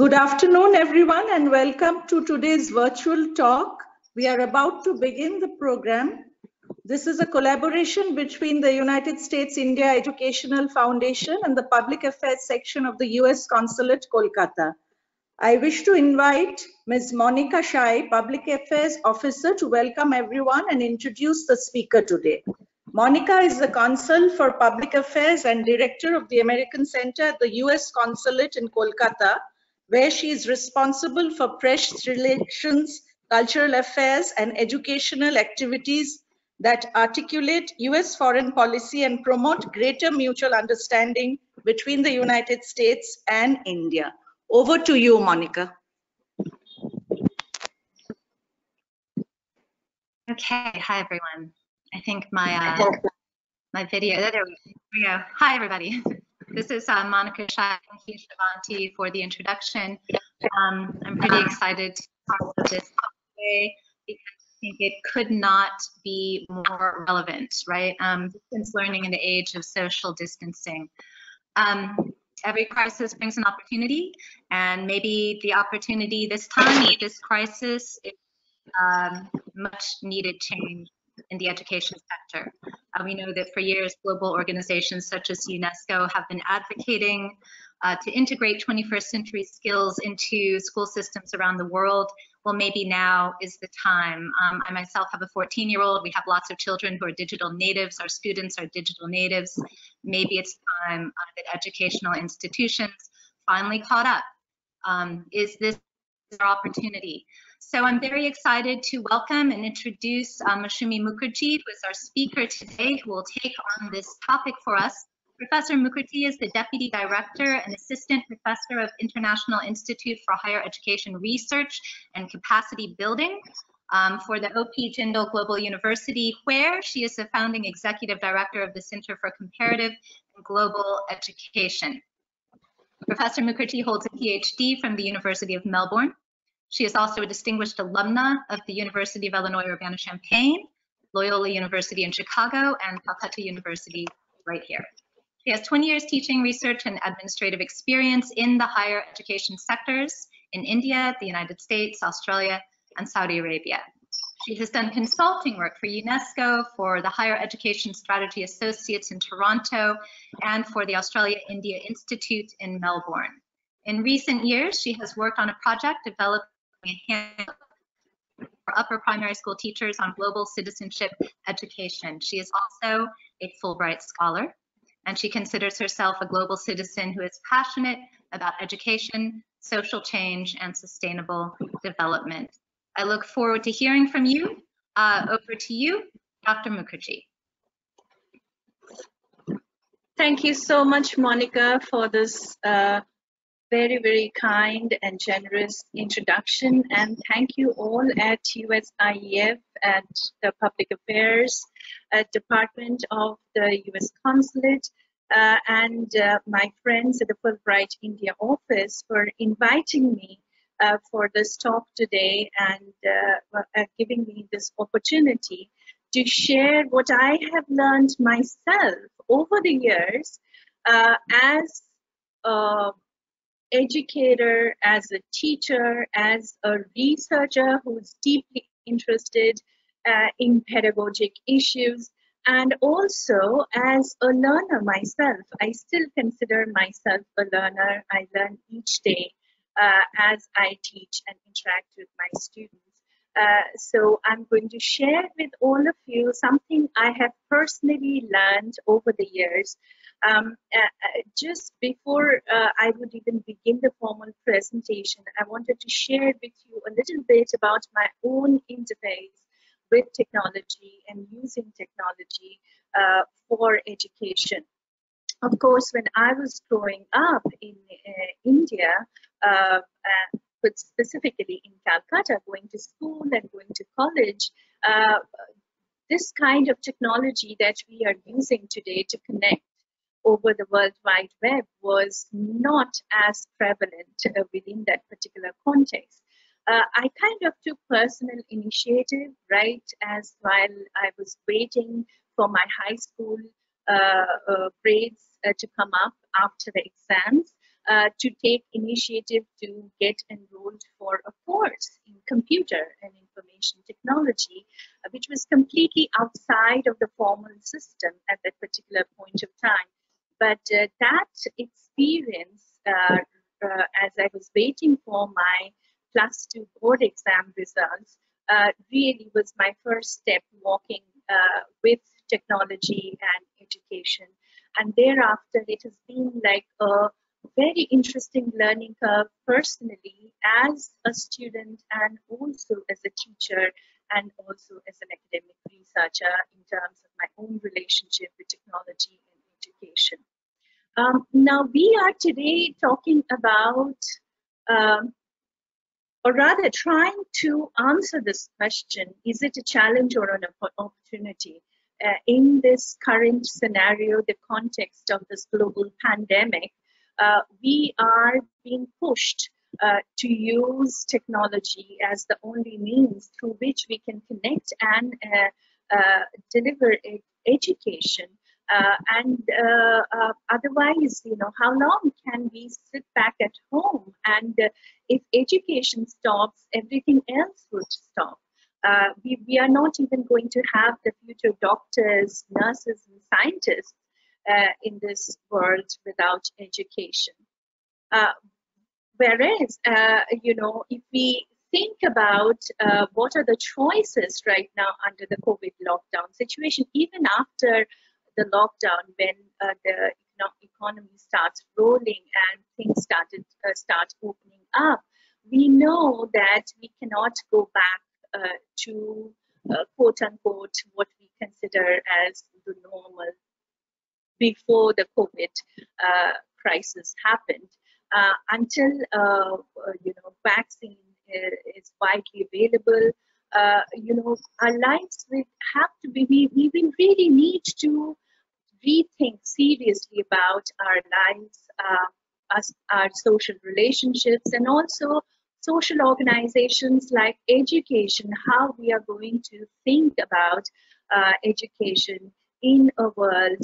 Good afternoon, everyone, and welcome to today's virtual talk. We are about to begin the program. This is a collaboration between the United States India Educational Foundation and the Public Affairs section of the US Consulate, Kolkata. I wish to invite Ms. Monica Shai, Public Affairs Officer, to welcome everyone and introduce the speaker today. Monica is the Consul for Public Affairs and Director of the American Center at the US Consulate in Kolkata, where she is responsible for press relations, cultural affairs, and educational activities that articulate US foreign policy and promote greater mutual understanding between the United States and India. Over to you, Monica. Okay, hi everyone. I think my video, there we go. Hi everybody. This is Monica Shai. Thank you, Shivanti, for the introduction. I'm pretty excited to talk about this today because I think it could not be more relevant, right? Distance learning in the age of social distancing. Every crisis brings an opportunity, and maybe the opportunity this time with this crisis is much needed change in the education sector. We know that for years, global organizations such as UNESCO have been advocating to integrate 21st century skills into school systems around the world. Well, maybe now is the time. I myself have a 14-year-old. We have lots of children who are digital natives. Our students are digital natives. Maybe it's time that educational institutions finally caught up. Is this our opportunity? So I'm very excited to welcome and introduce Mousumi Mukherjee, who is our speaker today, who will take on this topic for us. Professor Mukherjee is the Deputy Director and Assistant Professor of International Institute for Higher Education Research and Capacity Building for the O.P. Jindal Global University, where she is the founding Executive Director of the Center for Comparative and Global Education. Professor Mukherjee holds a PhD from the University of Melbourne. She is also a distinguished alumna of the University of Illinois Urbana-Champaign, Loyola University in Chicago, and Calcutta University right here. She has 20 years teaching, research, and administrative experience in the higher education sectors in India, the United States, Australia, and Saudi Arabia. She has done consulting work for UNESCO, for the Higher Education Strategy Associates in Toronto, and for the Australia-India Institute in Melbourne. In recent years, she has worked on a project developing a handbook for upper primary school teachers on global citizenship education. She is also a Fulbright Scholar, and she considers herself a global citizen who is passionate about education, social change, and sustainable development. I look forward to hearing from you. Over to you, Dr. Mukherjee. Thank you so much, Monica, for this very, very kind and generous introduction. And thank you all at USIEF, at the Public Affairs Department of the US Consulate, and my friends at the Fulbright India office for inviting me for this talk today and giving me this opportunity to share what I have learned myself over the years as a educator, as a teacher, as a researcher who's deeply interested in pedagogic issues, and also as a learner myself. I still consider myself a learner. I learn each day as I teach and interact with my students. So I'm going to share with all of you something I have personally learned over the years. Just before I would even begin the formal presentation, I wanted to share with you a little bit about my own interface with technology and using technology for education. Of course, when I was growing up in India, but specifically in Calcutta, going to school and going to college, this kind of technology that we are using today to connect over the World Wide Web was not as prevalent within that particular context. I kind of took personal initiative, right, as while I was waiting for my high school grades to come up after the exams. to take initiative to get enrolled for a course in computer and information technology, which was completely outside of the formal system at that particular point of time. But that experience, as I was waiting for my +2 board exam results, really was my first step walking with technology and education. And thereafter, it has been like a very interesting learning curve personally as a student and also as a teacher and also as an academic researcher in terms of my own relationship with technology and education. Now we are today talking about, or rather trying to answer this question, is it a challenge or an opportunity? In this current scenario, the context of this global pandemic, we are being pushed to use technology as the only means through which we can connect and deliver education. Otherwise, how long can we sit back at home? And if education stops, everything else would stop. We are not even going to have the future doctors, nurses, and scientists in this world without education. Whereas, if we think about what are the choices right now under the COVID lockdown situation, even after the lockdown, when the economy starts rolling and things start opening up, we know that we cannot go back to quote unquote what we consider as the normal before the COVID crisis happened. Until vaccine is widely available, our lives will have to be. We will really need to rethink seriously about our lives, our social relationships, and also social organizations like education, how we are going to think about education in a world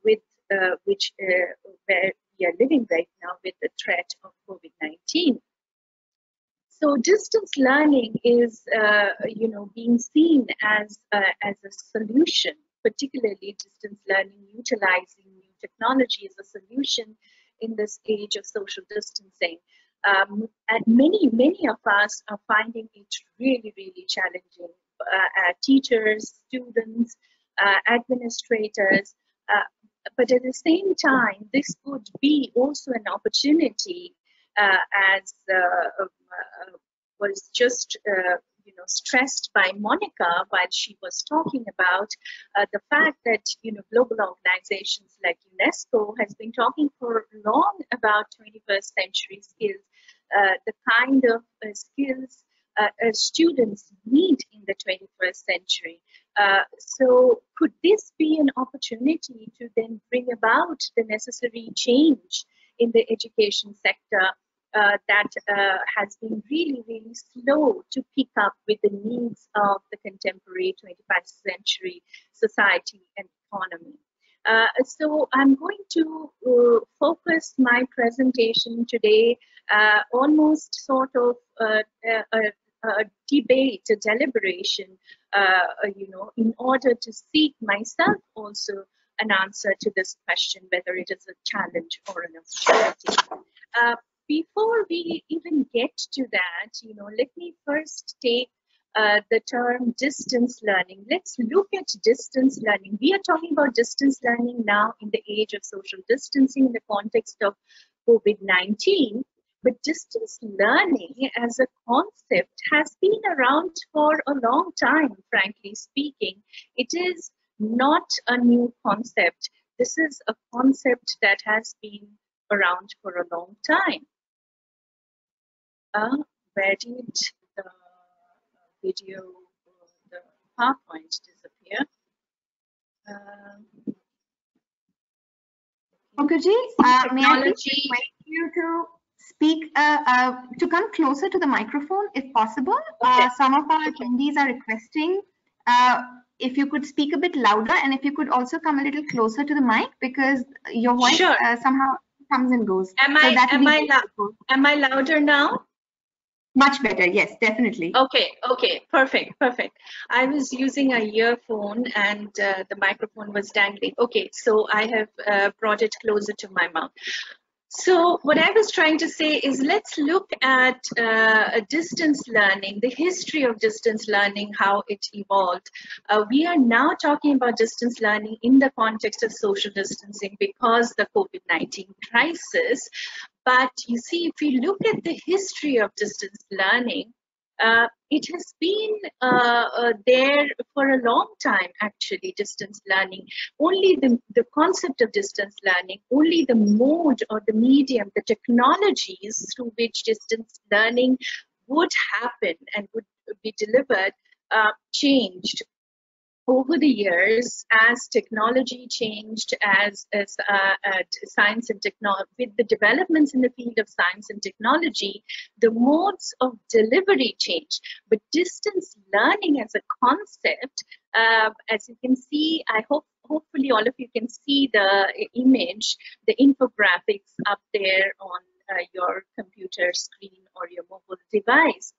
with where we are living right now with the threat of COVID-19. So distance learning is, being seen as a solution, particularly distance learning utilizing new technology as a solution in this age of social distancing. And many of us are finding it really, really challenging. Teachers, students, administrators, but at the same time, this could be also an opportunity, as was just stressed by Monica while she was talking about the fact that global organizations like UNESCO has been talking for long about 21st century skills, the kind of skills students need in the 21st century. So could this be an opportunity to then bring about the necessary change in the education sector that has been really, really slow to pick up with the needs of the contemporary 21st century society and economy? So I'm going to focus my presentation today almost sort of a debate, a deliberation, in order to seek myself also an answer to this question, whether it is a challenge or an opportunity. Before we even get to that, let me first take the term distance learning. Let's look at distance learning. We are talking about distance learning now in the age of social distancing in the context of COVID-19. But distance learning as a concept has been around for a long time, frankly speaking. It is not a new concept. This is a concept that has been around for a long time. Where did the video, the PowerPoint disappear? Mukherjee, may I please request you to speak, to come closer to the microphone if possible? Okay. Some of our attendees are requesting if you could speak a bit louder, and if you could also come a little closer to the mic, because your voice somehow comes and goes. Am I louder now? Much better, yes, definitely. Okay, perfect. I was using a earphone and the microphone was dangling. Okay, so I have brought it closer to my mouth. So what I was trying to say is, let's look at distance learning, the history of distance learning, how it evolved. We are now talking about distance learning in the context of social distancing because the COVID-19 crisis. But you see, if we look at the history of distance learning, it has been there for a long time, actually, distance learning. Only the concept of distance learning, only the mode or the medium, the technologies through which distance learning would happen and would be delivered changed over the years as technology changed, as science and technology, with the developments in the field of science and technology, the modes of delivery changed. But distance learning as a concept, as you can see, hopefully all of you can see the image, the infographics up there on your computer screen or your mobile device.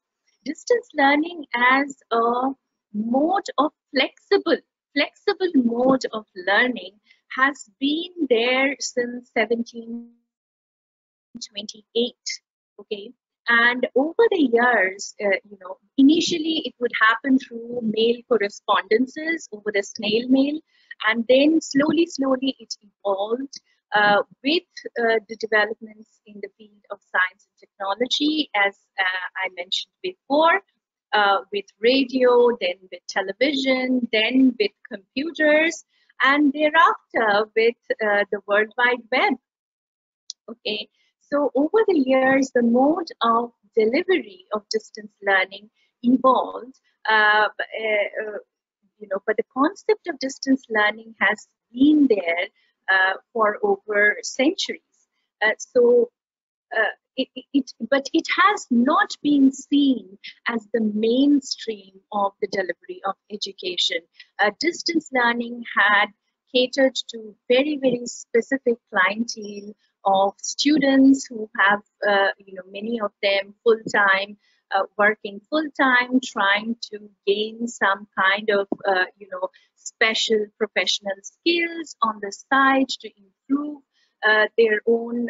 Distance learning as a mode of flexible mode of learning has been there since 1728. Okay, and over the years, initially it would happen through mail correspondences over the snail mail, and then slowly it evolved with the developments in the field of science and technology, as I mentioned before. With radio, then with television, then with computers, and thereafter with the World Wide Web. Okay, so over the years, the mode of delivery of distance learning evolved, but the concept of distance learning has been there for over centuries. But it has not been seen as the mainstream of the delivery of education. Distance learning had catered to very specific clientele of students who have, many of them full-time, working full-time, trying to gain some kind of, special professional skills on the side to improve their own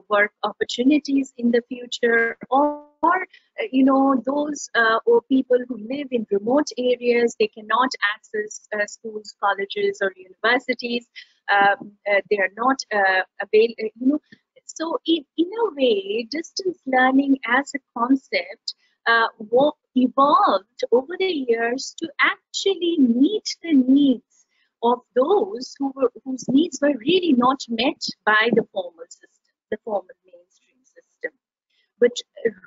work opportunities in the future, or those or people who live in remote areas, they cannot access schools, colleges, or universities. They are not available. So in a way, distance learning as a concept evolved over the years to actually meet the needs of those whose needs were really not met by the formal system, the formal mainstream system. But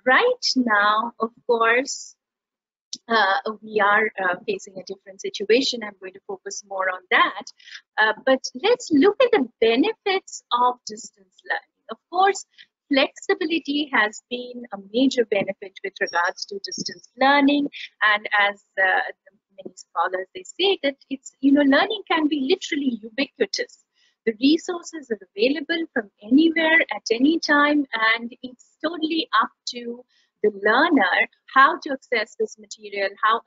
right now, of course, we are facing a different situation. I'm going to focus more on that. But let's look at the benefits of distance learning. Of course, flexibility has been a major benefit with regards to distance learning, and as many scholars, they say that it's, learning can be literally ubiquitous. The resources are available from anywhere at any time, and it's totally up to the learner how to access this material, how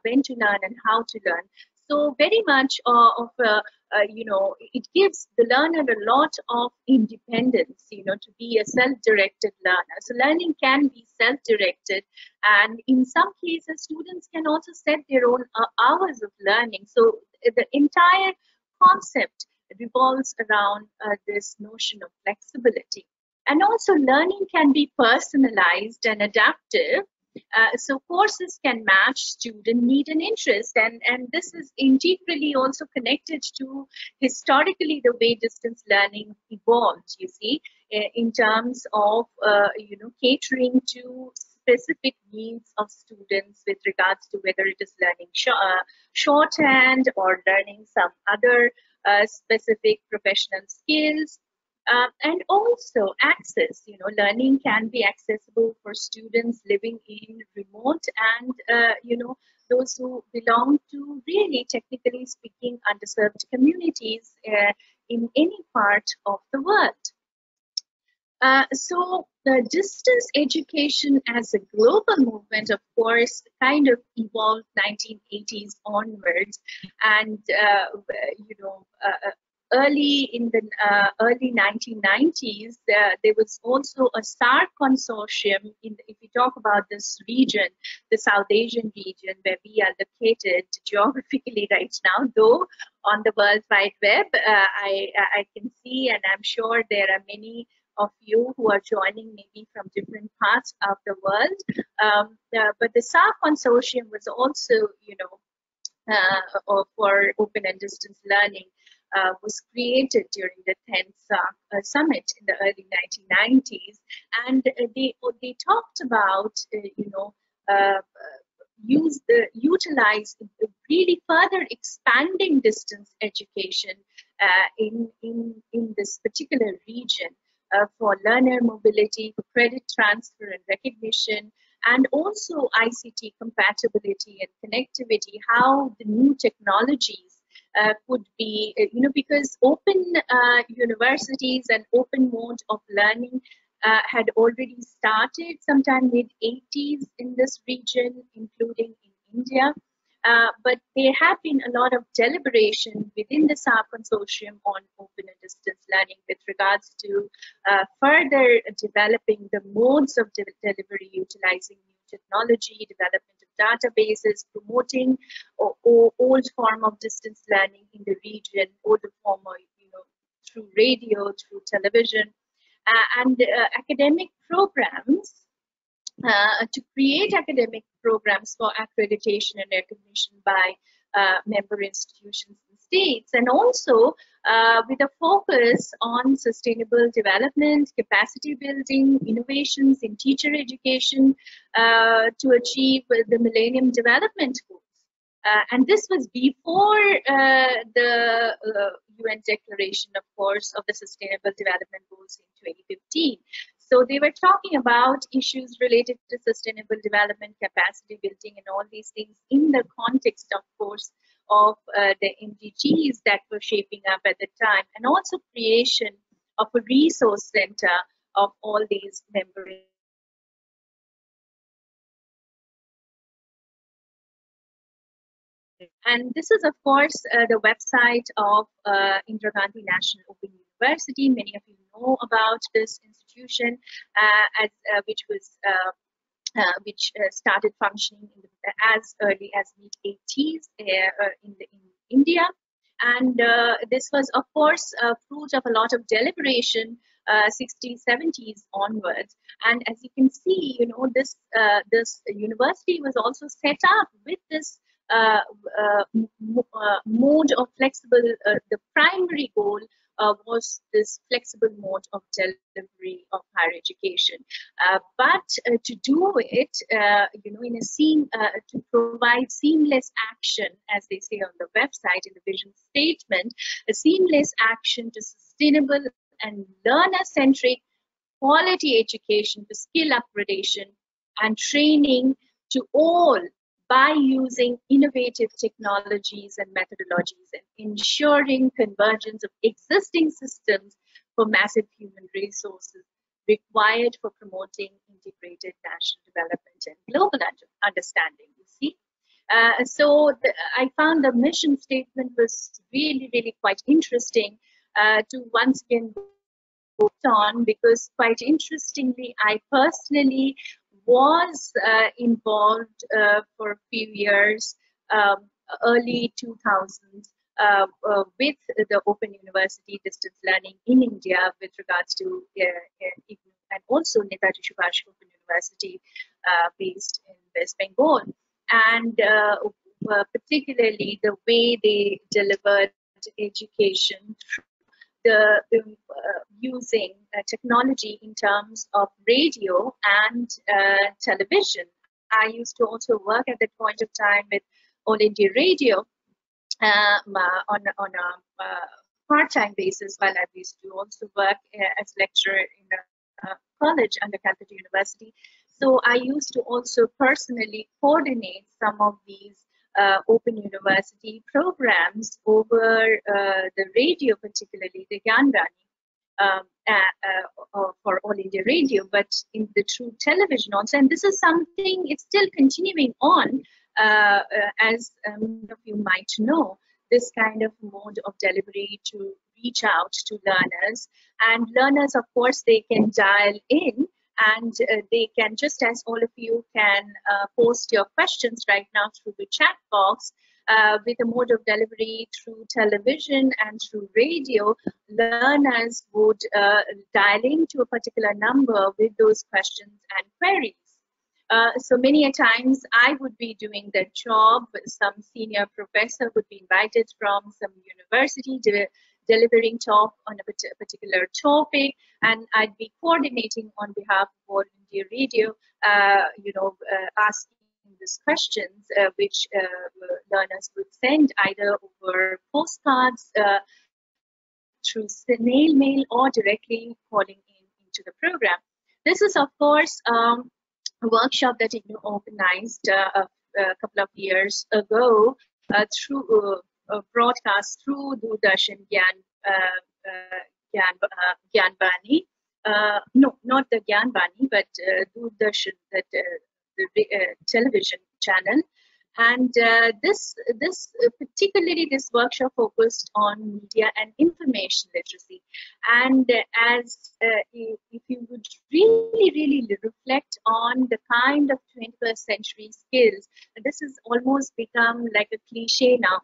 when to learn and how to learn. So very much it gives the learner a lot of independence, to be a self-directed learner. So learning can be self-directed, and in some cases, students can also set their own hours of learning. So the entire concept revolves around this notion of flexibility. And also learning can be personalized and adaptive. So courses can match student need and interest, and this is integrally also connected to historically the way distance learning evolved, you see, in terms of catering to specific needs of students with regards to whether it is learning shorthand or learning some other specific professional skills. And also access, learning can be accessible for students living in remote and, those who belong to really technically speaking underserved communities in any part of the world. So the distance education as a global movement, of course, kind of evolved 1980s onwards, and early in the early 1990s, there was also a SAARC consortium. If we talk about this region, the South Asian region, where we are located geographically right now, though on the World Wide Web, I can see, and I'm sure there are many of you who are joining maybe from different parts of the world. But the SAARC consortium was also, for open and distance learning, was created during the 10th SAARC summit in the early 1990s, and they talked about, utilize really further expanding distance education in this particular region. For learner mobility, for credit transfer and recognition, and also ICT compatibility and connectivity, how the new technologies could be, because open universities and open mode of learning had already started sometime mid-80s in this region, including in India. But there have been a lot of deliberation within the SAARC consortium on open and distance learning with regards to further developing the modes of delivery, utilizing new technology, development of databases, promoting old form of distance learning in the region, older form of, through radio, through television, and academic programs. To create academic programs for accreditation and recognition by member institutions and states, and also with a focus on sustainable development, capacity building, innovations in teacher education to achieve the Millennium Development Goals. And this was before the UN Declaration, of course, of the Sustainable Development Goals in 2015. So they were talking about issues related to sustainable development, capacity building, and all these things in the context, of course, of the MDGs that were shaping up at the time, and also creation of a resource center of all these member. And this is, of course, the website of Indira Gandhi National Open University. Many of you know about this institution, which started functioning as early as mid-80s in India. And this was, of course, a fruit of a lot of deliberation, 60s, 70s onwards. And as you can see, this university was also set up with this mode of flexible, the primary goal was this flexible mode of delivery of higher education. But to do it, in a to provide seamless action, as they say on the website in the vision statement, a seamless action to sustainable and learner-centric quality education for skill upgradation and training to all, by using innovative technologies and methodologies and ensuring convergence of existing systems for massive human resources required for promoting integrated national development and global understanding, you see. I found the mission statement was really, really quite interesting to once again put on, because quite interestingly, I personally was involved for a few years, early 2000s, with the Open University distance learning in India with regards to and also Netaji Subhash Open University based in West Bengal. And particularly the way they delivered education through using technology in terms of radio and television. I used to also work at that point of time with All India Radio on a part-time basis, while I used to also work as lecturer in a college under Calcutta University. So I used to also personally coordinate some of these Open University programs over the radio, particularly the Gyanrani. for All India Radio, but in the true television also. And this is something, it's still continuing on, as many of you might know, this kind of mode of delivery to reach out to learners. And learners, of course, they can dial in, and they can, just as all of you can post your questions right now through the chat box, with a mode of delivery through television and through radio, learners would dial into a particular number with those questions and queries. So many a times I would be doing that job. Some senior professor would be invited from some university delivering talk on a particular topic, and I'd be coordinating on behalf of All India Radio, asking these questions, which learners would send either over postcards, through snail mail, or directly calling into the program. This is, of course, a workshop that you organized a couple of years ago through broadcast through Doordarshan Gyan Bani. No, not the Gyan Bani, but Doordarshan, the television channel. And this particularly this workshop focused on media and information literacy. And as if you would really reflect on the kind of 21st century skills, this has almost become like a cliche now,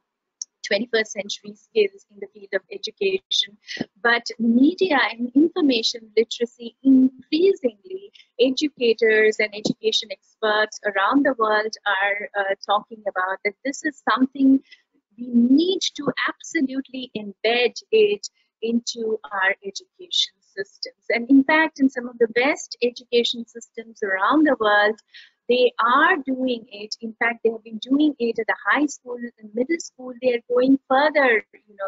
21st century skills in the field of education, but media and information literacy, increasingly educators and education experts around the world are talking about that this is something we need to absolutely embed it into our education systems. And in fact, in some of the best education systems around the world, they are doing it. In fact, they have been doing it at the high school and middle school. They are going further.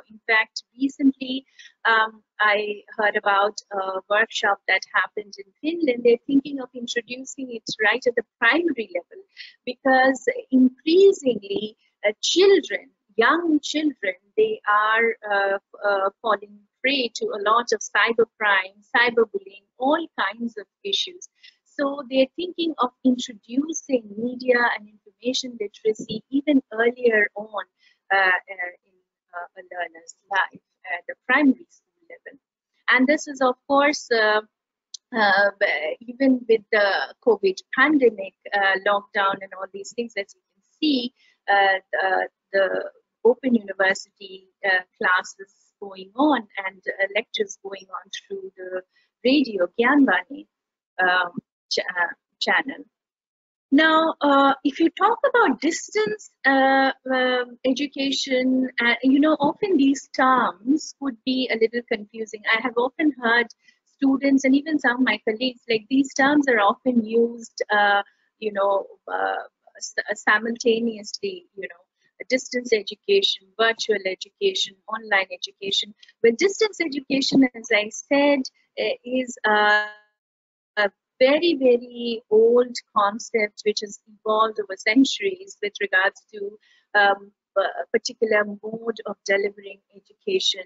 In fact, recently I heard about a workshop that happened in Finland. They're thinking of introducing it right at the primary level, because increasingly children, young children, they are falling prey to a lot of cybercrime, cyberbullying, all kinds of issues. So they're thinking of introducing media and information literacy even earlier on in a learner's life at the primary school level. And this is, of course, even with the COVID pandemic, lockdown and all these things, as you can see, the Open University classes going on and lectures going on through the radio, Gyanbani channel. Now, if you talk about distance education, often these terms could be a little confusing. I have often heard students and even some of my colleagues, like, these terms are often used, simultaneously, distance education, virtual education, online education. But distance education, as I said, is a very, very old concept which has evolved over centuries with regards to a particular mode of delivering education.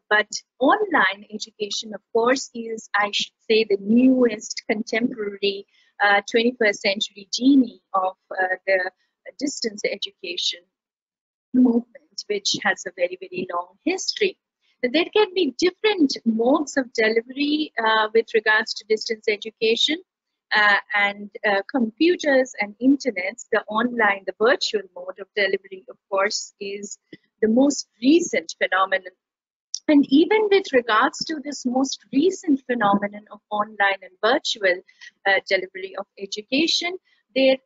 But online education, of course, is, I should say, the newest contemporary 21st century genie of the distance education movement, which has a very, very long history. There can be different modes of delivery with regards to distance education, and computers and internets, the online, the virtual mode of delivery, of course, is the most recent phenomenon. And even with regards to this most recent phenomenon of online and virtual delivery of education, there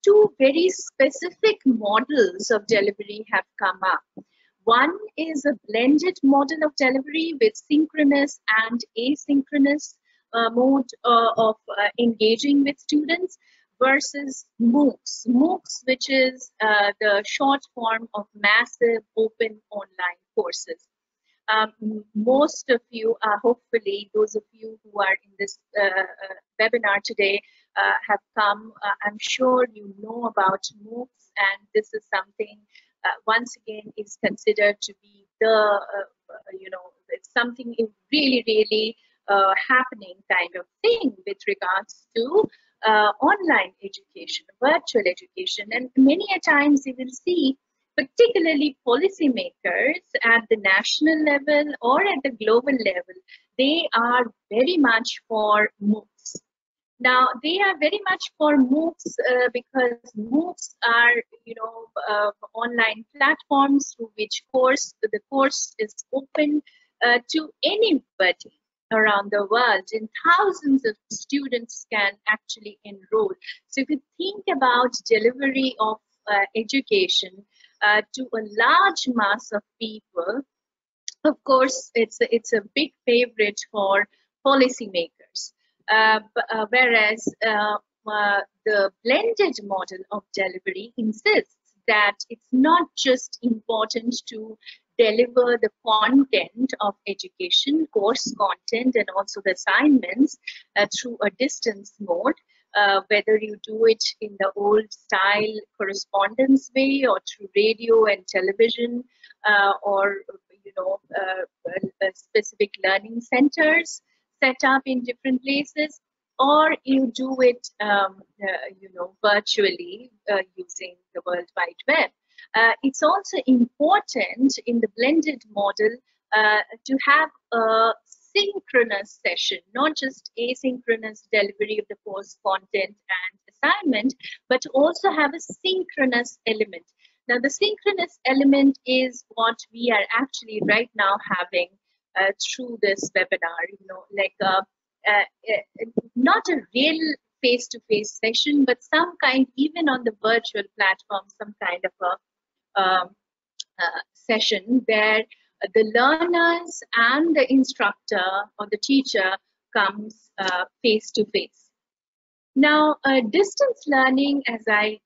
two very specific models of delivery have come up. One is a blended model of delivery with synchronous and asynchronous mode of engaging with students, versus MOOCs. MOOCs, which is the short form of massive open online courses. Most of you, hopefully, those of you who are in this webinar today have come. I'm sure you know about MOOCs, and this is something once again is considered to be the it's something really happening kind of thing with regards to online education, virtual education. And many a times you will see, particularly policymakers at the national level or at the global level, they are very much for MOOCs. Now, they are very much for MOOCs because MOOCs are, online platforms through which the course is open to anybody around the world, and thousands of students can actually enroll. So if you think about delivery of education to a large mass of people, of course, it's a big favorite for policymakers. Whereas the blended model of delivery insists that it's not just important to deliver the content of education, course content, and also the assignments through a distance mode, whether you do it in the old style correspondence way or through radio and television or specific learning centers set up in different places, or you do it virtually using the World Wide Web. It's also important in the blended model to have a synchronous session, not just asynchronous delivery of the course content and assignment, but also have a synchronous element. Now, the synchronous element is what we are actually right now having through this webinar, not a real face-to-face session, but some kind, even on the virtual platform, some kind of a session where the learners and the instructor or the teacher comes face-to-face. Now, distance learning, as I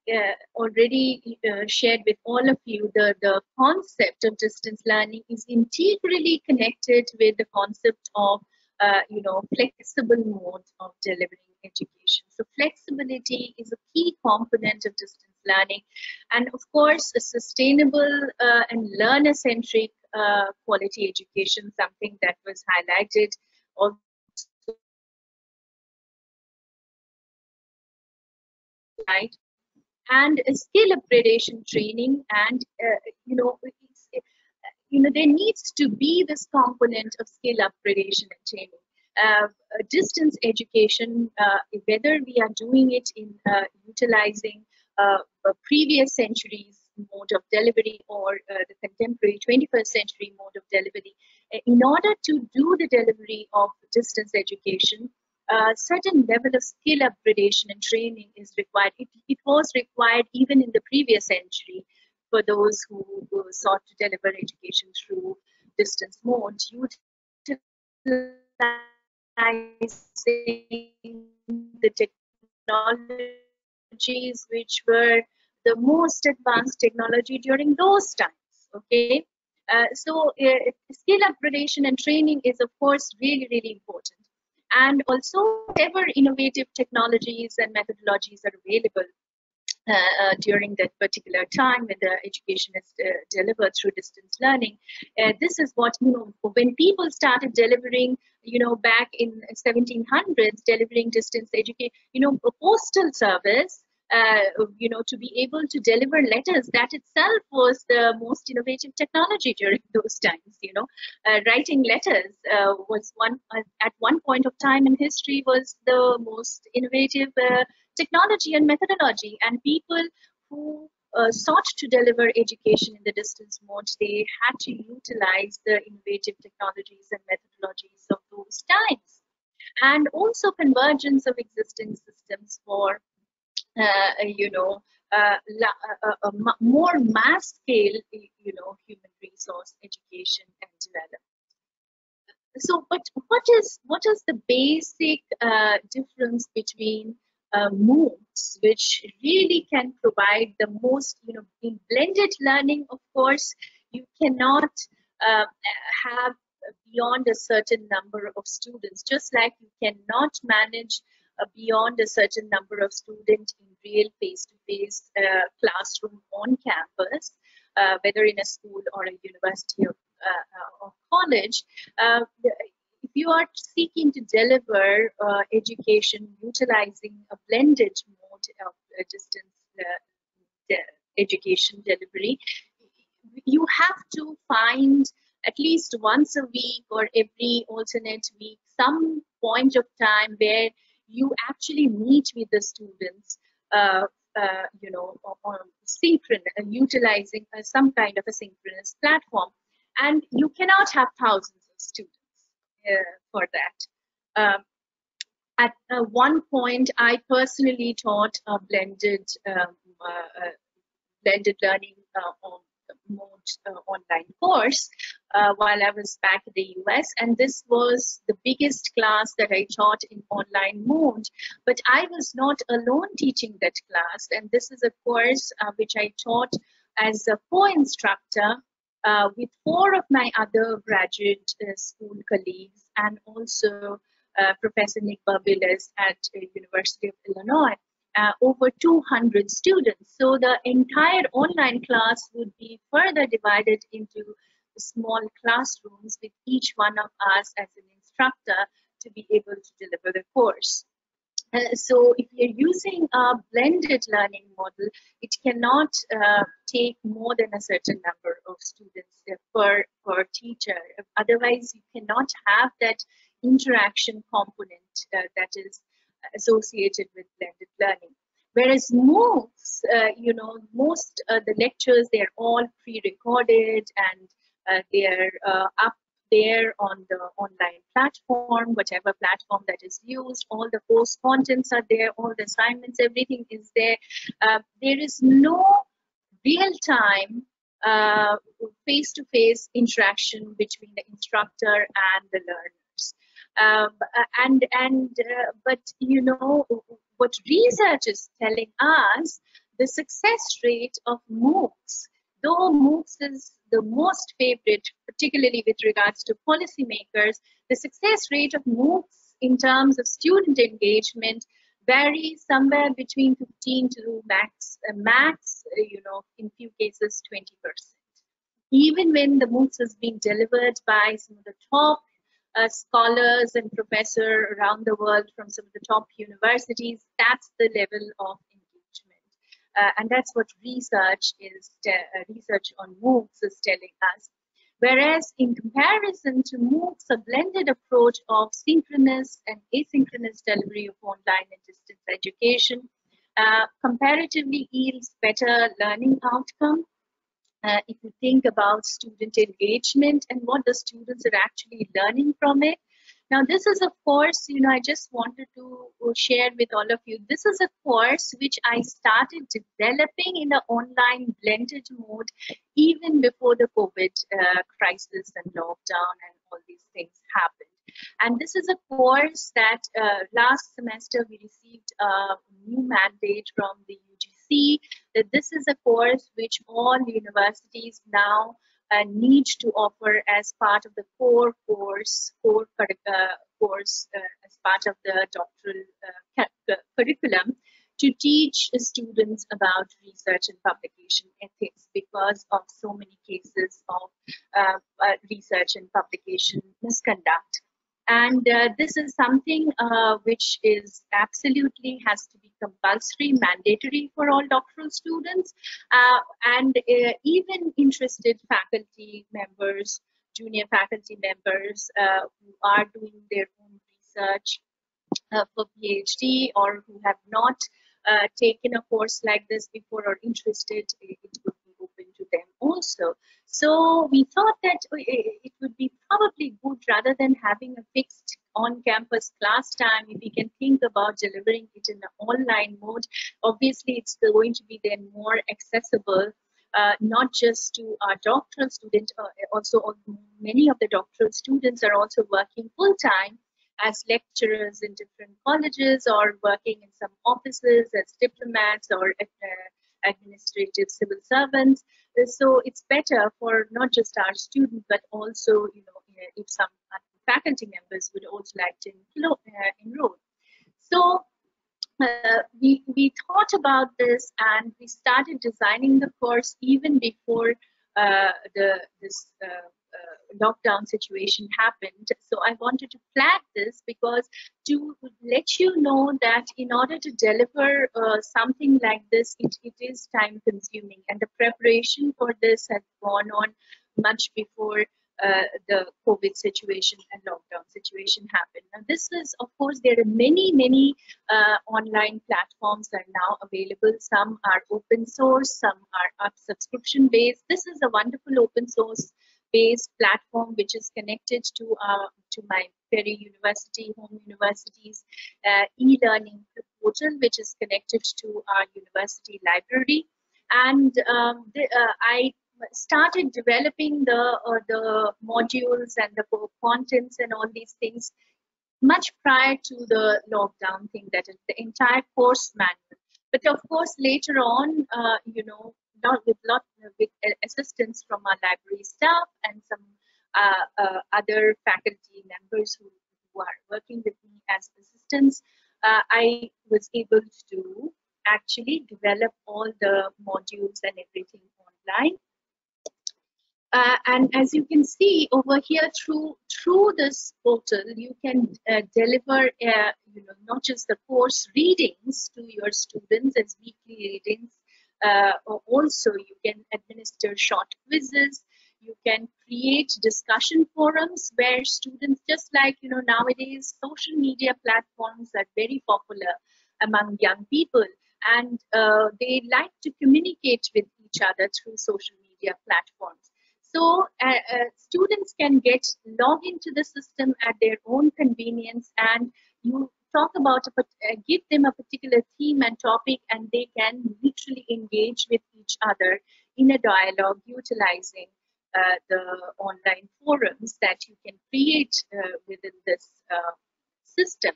already shared with all of you, the concept of distance learning is integrally connected with the concept of, flexible mode of delivering education. So flexibility is a key component of distance learning. And of course, a sustainable and learner-centric quality education, something that was highlighted also and skill upgradation training, and there needs to be this component of skill upgradation and training. Distance education, whether we are doing it in utilizing previous centuries mode of delivery or the contemporary 21st century mode of delivery, in order to do the delivery of distance education, certain level of skill upgradation and training is required. It was required even in the previous century for those who sought to deliver education through distance mode, utilizing the technologies which were the most advanced technology during those times. Okay, so skill upgradation and training is of course really important. And also, whatever innovative technologies and methodologies are available during that particular time when the education is delivered through distance learning, this is what, when people started delivering, back in 1700s, delivering distance education, a postal service, to be able to deliver letters, that itself was the most innovative technology during those times. Writing letters was at one point of time in history was the most innovative technology and methodology. And people who sought to deliver education in the distance mode, they had to utilize the innovative technologies and methodologies of those times. And also convergence of existing systems for more mass scale, human resource education and development. So, but what is the basic difference between MOOCs, which really can provide the most, in blended learning, of course, you cannot have beyond a certain number of students, just like you cannot manage beyond a certain number of students in real face-to-face classroom on campus, whether in a school or a university or college, if you are seeking to deliver education utilizing a blended mode of distance education delivery, you have to find at least once a week or every alternate week some point of time where you actually meet with the students, you know, on utilizing some kind of a synchronous platform. And you cannot have thousands of students for that. At one point, I personally taught a blended learning online course while I was back in the US, and this was the biggest class that I taught in online mode. But I was not alone teaching that class, and this is a course which I taught as a co-instructor with 4 of my other graduate school colleagues, and also Professor Nick Barbiles at University of Illinois. Over 200 students. So the entire online class would be further divided into small classrooms with each one of us as an instructor to be able to deliver the course. So if you're using a blended learning model, it cannot take more than a certain number of students per teacher. Otherwise, you cannot have that interaction component that is associated with blended learning. Whereas MOOCs, you know, most the lectures, they're all pre-recorded and they're up there on the online platform, whatever platform that is used. All the course contents are there, all the assignments, everything is there. There is no real-time face-to-face interaction between the instructor and the learners. But you know what research is telling us, the success rate of MOOCs, though MOOCs is the most favorite, particularly with regards to policymakers, the success rate of MOOCs in terms of student engagement varies somewhere between 15 to max, you know, in few cases 20%. Even when the MOOCs has been delivered by some of the top scholars and professors around the world from some of the top universities, that's the level of engagement. And that's what research on MOOCs is telling us. Whereas in comparison to MOOCs, a blended approach of synchronous and asynchronous delivery of online and distance education comparatively yields better learning outcome. If you think about student engagement and what the students are actually learning from it. Now, this is a course, you know, I just wanted to share with all of you. This is a course which I started developing in the online blended mode even before the COVID crisis and lockdown and all these things happened. And this is a course that last semester we received a new mandate from the UGC that this is a course which all universities now need to offer as part of the core course as part of the doctoral curriculum to teach students about research and publication ethics because of so many cases of research and publication misconduct. And this is something which is absolutely has to be compulsory, mandatory for all doctoral students, and even interested faculty members, junior faculty members who are doing their own research for PhD or who have not taken a course like this before or interested, it would be open to them also. So we thought that it would be probably good rather than having a fixed on-campus class time, if we can think about delivering it in an online mode. Obviously, it's going to be then more accessible, not just to our doctoral students, also many of the doctoral students are also working full-time as lecturers in different colleges or working in some offices as diplomats or administrative civil servants. So it's better for not just our students, but also, you know, if some faculty members would also like to enroll. So we thought about this and we started designing the course even before this lockdown situation happened. So I wanted to flag this because to let you know that in order to deliver something like this, it is time consuming, and the preparation for this has gone on much before the COVID situation and lockdown situation happened. Now, this is, of course, there are many online platforms are now available. Some are open source, some are subscription based. This is a wonderful open source based platform which is connected to my very university, home university's e-learning portal, which is connected to our university library. And I started developing the modules and the contents and all these things much prior to the lockdown thing, that is the entire course manual. But of course, later on, with assistance from our library staff and some other faculty members who are working with me as assistants, I was able to actually develop all the modules and everything online. And as you can see over here, through this portal, you can deliver, not just the course readings to your students as weekly readings. Also, you can administer short quizzes. You can create discussion forums where students, just like nowadays, social media platforms are very popular among young people, and they like to communicate with each other through social media platforms. So students can log into the system at their own convenience, and you talk about, give them a particular theme and topic, and they can literally engage with each other in a dialogue utilizing the online forums that you can create within this system.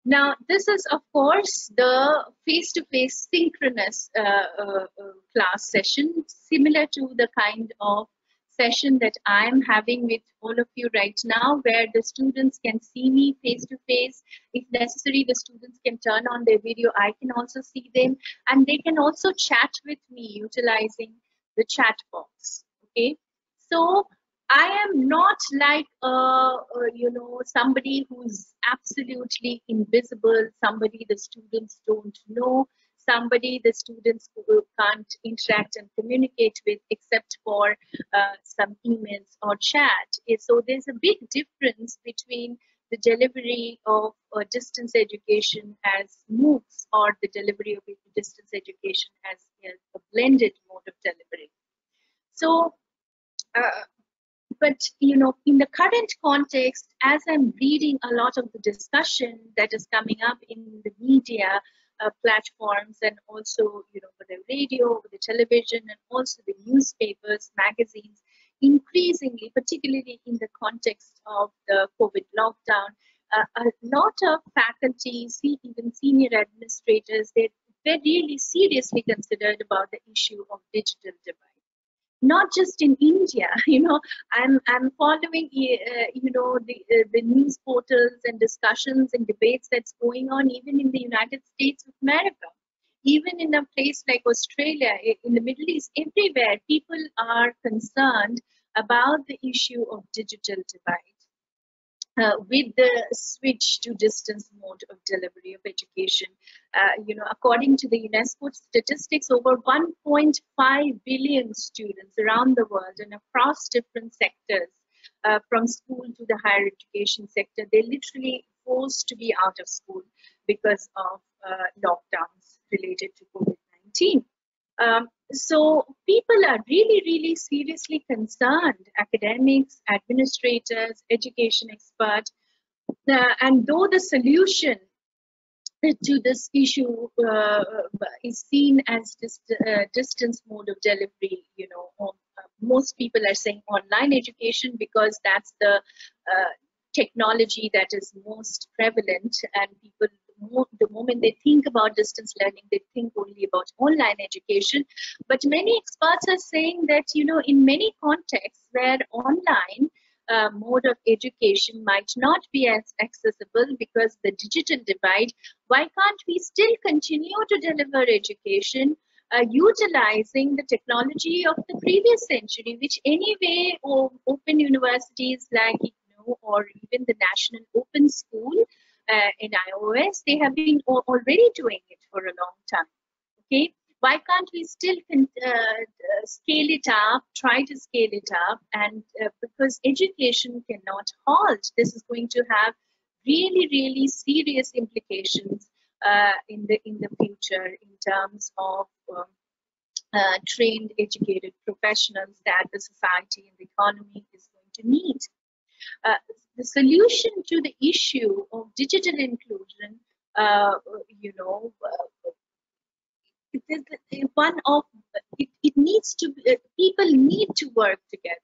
Now, this is, of course, the face-to-face synchronous class session, similar to the kind of session that I'm having with all of you right now, where the students can see me face-to-face. If necessary, the students can turn on their video. I can also see them, and they can also chat with me utilizing the chat box. Okay, so I am not like somebody who's absolutely invisible, somebody the students don't know, somebody the students who can't interact and communicate with except for some emails or chat. So there's a big difference between the delivery of distance education as MOOCs or the delivery of distance education as a blended mode of delivery. So, but in the current context, as I'm reading a lot of the discussion that is coming up in the media platforms, and also over the radio, over the television, and also the newspapers, magazines, increasingly, particularly in the context of the COVID lockdown, a lot of faculty, even senior administrators, they're really seriously considered about the issue of digital divide. Not just in India, I'm following, the news portals and discussions and debates that's going on even in the United States of America, even in a place like Australia, in the Middle East, everywhere people are concerned about the issue of digital divide. With the switch to distance mode of delivery of education. According to the UNESCO statistics, over 1.5 billion students around the world and across different sectors, from school to the higher education sector, they're literally forced to be out of school because of lockdowns related to COVID-19. So people are really seriously concerned, academics, administrators, education experts, and though the solution to this issue is seen as distance mode of delivery, most people are saying online education because that's the technology that is most prevalent, and people, the moment they think about distance learning, they think only about online education. But many experts are saying that, in many contexts where online mode of education might not be as accessible because the digital divide, why can't we still continue to deliver education utilizing the technology of the previous century, which anyway open universities like IGNOU or even the National Open School in iOS, they have been already doing it for a long time. Okay, why can't we still scale it up, try to scale it up, and because education cannot halt. This is going to have really, really serious implications in the future in terms of trained, educated professionals that the society and the economy is going to need. The solution to the issue of digital inclusion, it needs to people need to work together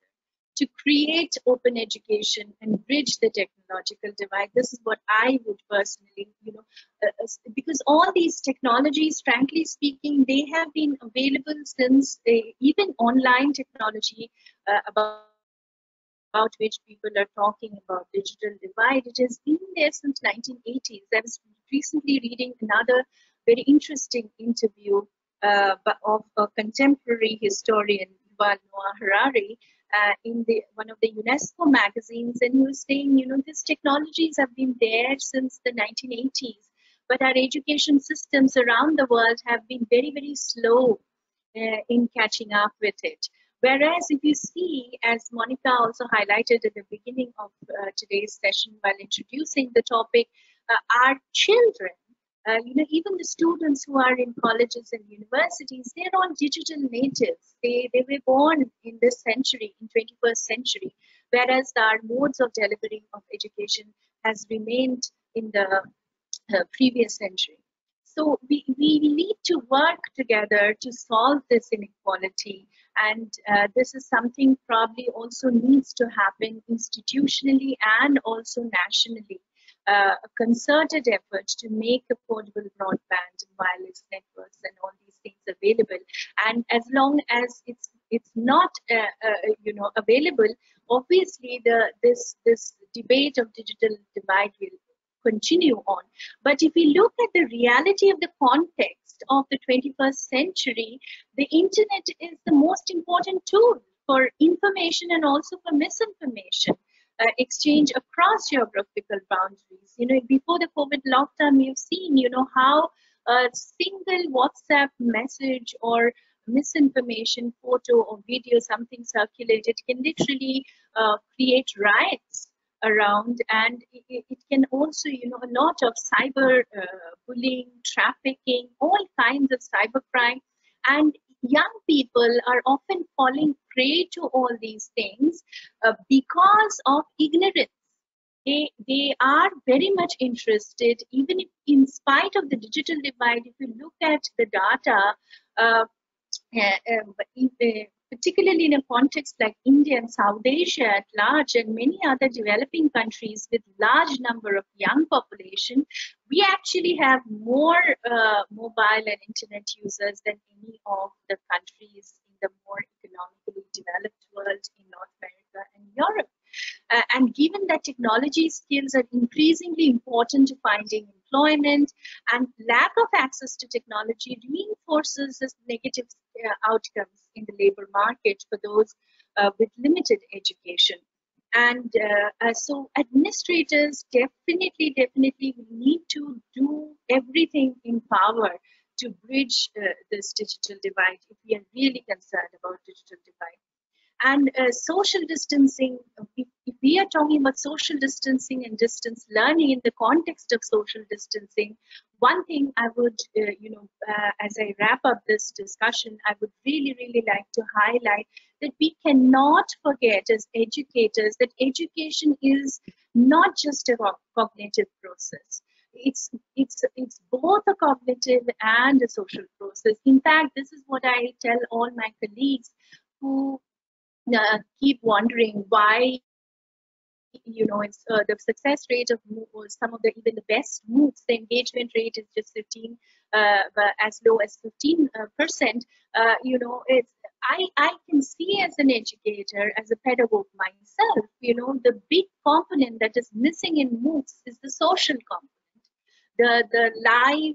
to create open education and bridge the technological divide. This is what I would personally, because all these technologies, frankly speaking, they have been available since even online technology about which people are talking about digital divide. It has been there since 1980s. I was recently reading another very interesting interview of a contemporary historian, Yuval Noah Harari, in one of the UNESCO magazines, and he was saying, these technologies have been there since the 1980s, but our education systems around the world have been very, very slow in catching up with it. Whereas if you see, as Monica also highlighted at the beginning of today's session while introducing the topic, our children, even the students who are in colleges and universities, they're all digital natives. They were born in this century, in 21st century, whereas our modes of delivery of education has remained in the previous century. So we need to work together to solve this inequality, and this is something probably also needs to happen institutionally and also nationally. A concerted effort to make affordable broadband and wireless networks and all these things available. And as long as it's not available, obviously this debate of digital divide will continue on. But if we look at the reality of the context of the 21st century, the internet is the most important tool for information and also for misinformation. Exchange across geographical boundaries. Before the COVID lockdown, we've seen, how a single WhatsApp message or misinformation, photo or video, something circulated, can literally create riots around, and it can also, a lot of cyber bullying, trafficking, all kinds of cybercrime, and young people are often falling prey to all these things because of ignorance. They are very much interested, even if, in spite of the digital divide, if you look at the data, particularly in a context like India and South Asia at large and many other developing countries with large number of young population, we actually have more mobile and internet users than any of the countries in the more economically developed world in North America and Europe. And given that technology skills are increasingly important to finding employment, and lack of access to technology reinforces this negative outcomes in the labor market for those with limited education. And so administrators definitely need to do everything in power to bridge this digital divide if we are really concerned about digital divide. And social distancing, if we are talking about social distancing and distance learning in the context of social distancing, one thing I would, as I wrap up this discussion, I would really like to highlight that we cannot forget as educators that education is not just a cognitive process. It's both a cognitive and a social process. In fact, this is what I tell all my colleagues who keep wondering why, it's the success rate of some of even the best MOOCs, the engagement rate is just 15, as low as 15%. I can see as an educator, as a pedagogue myself, the big component that is missing in MOOCs is the social component, the live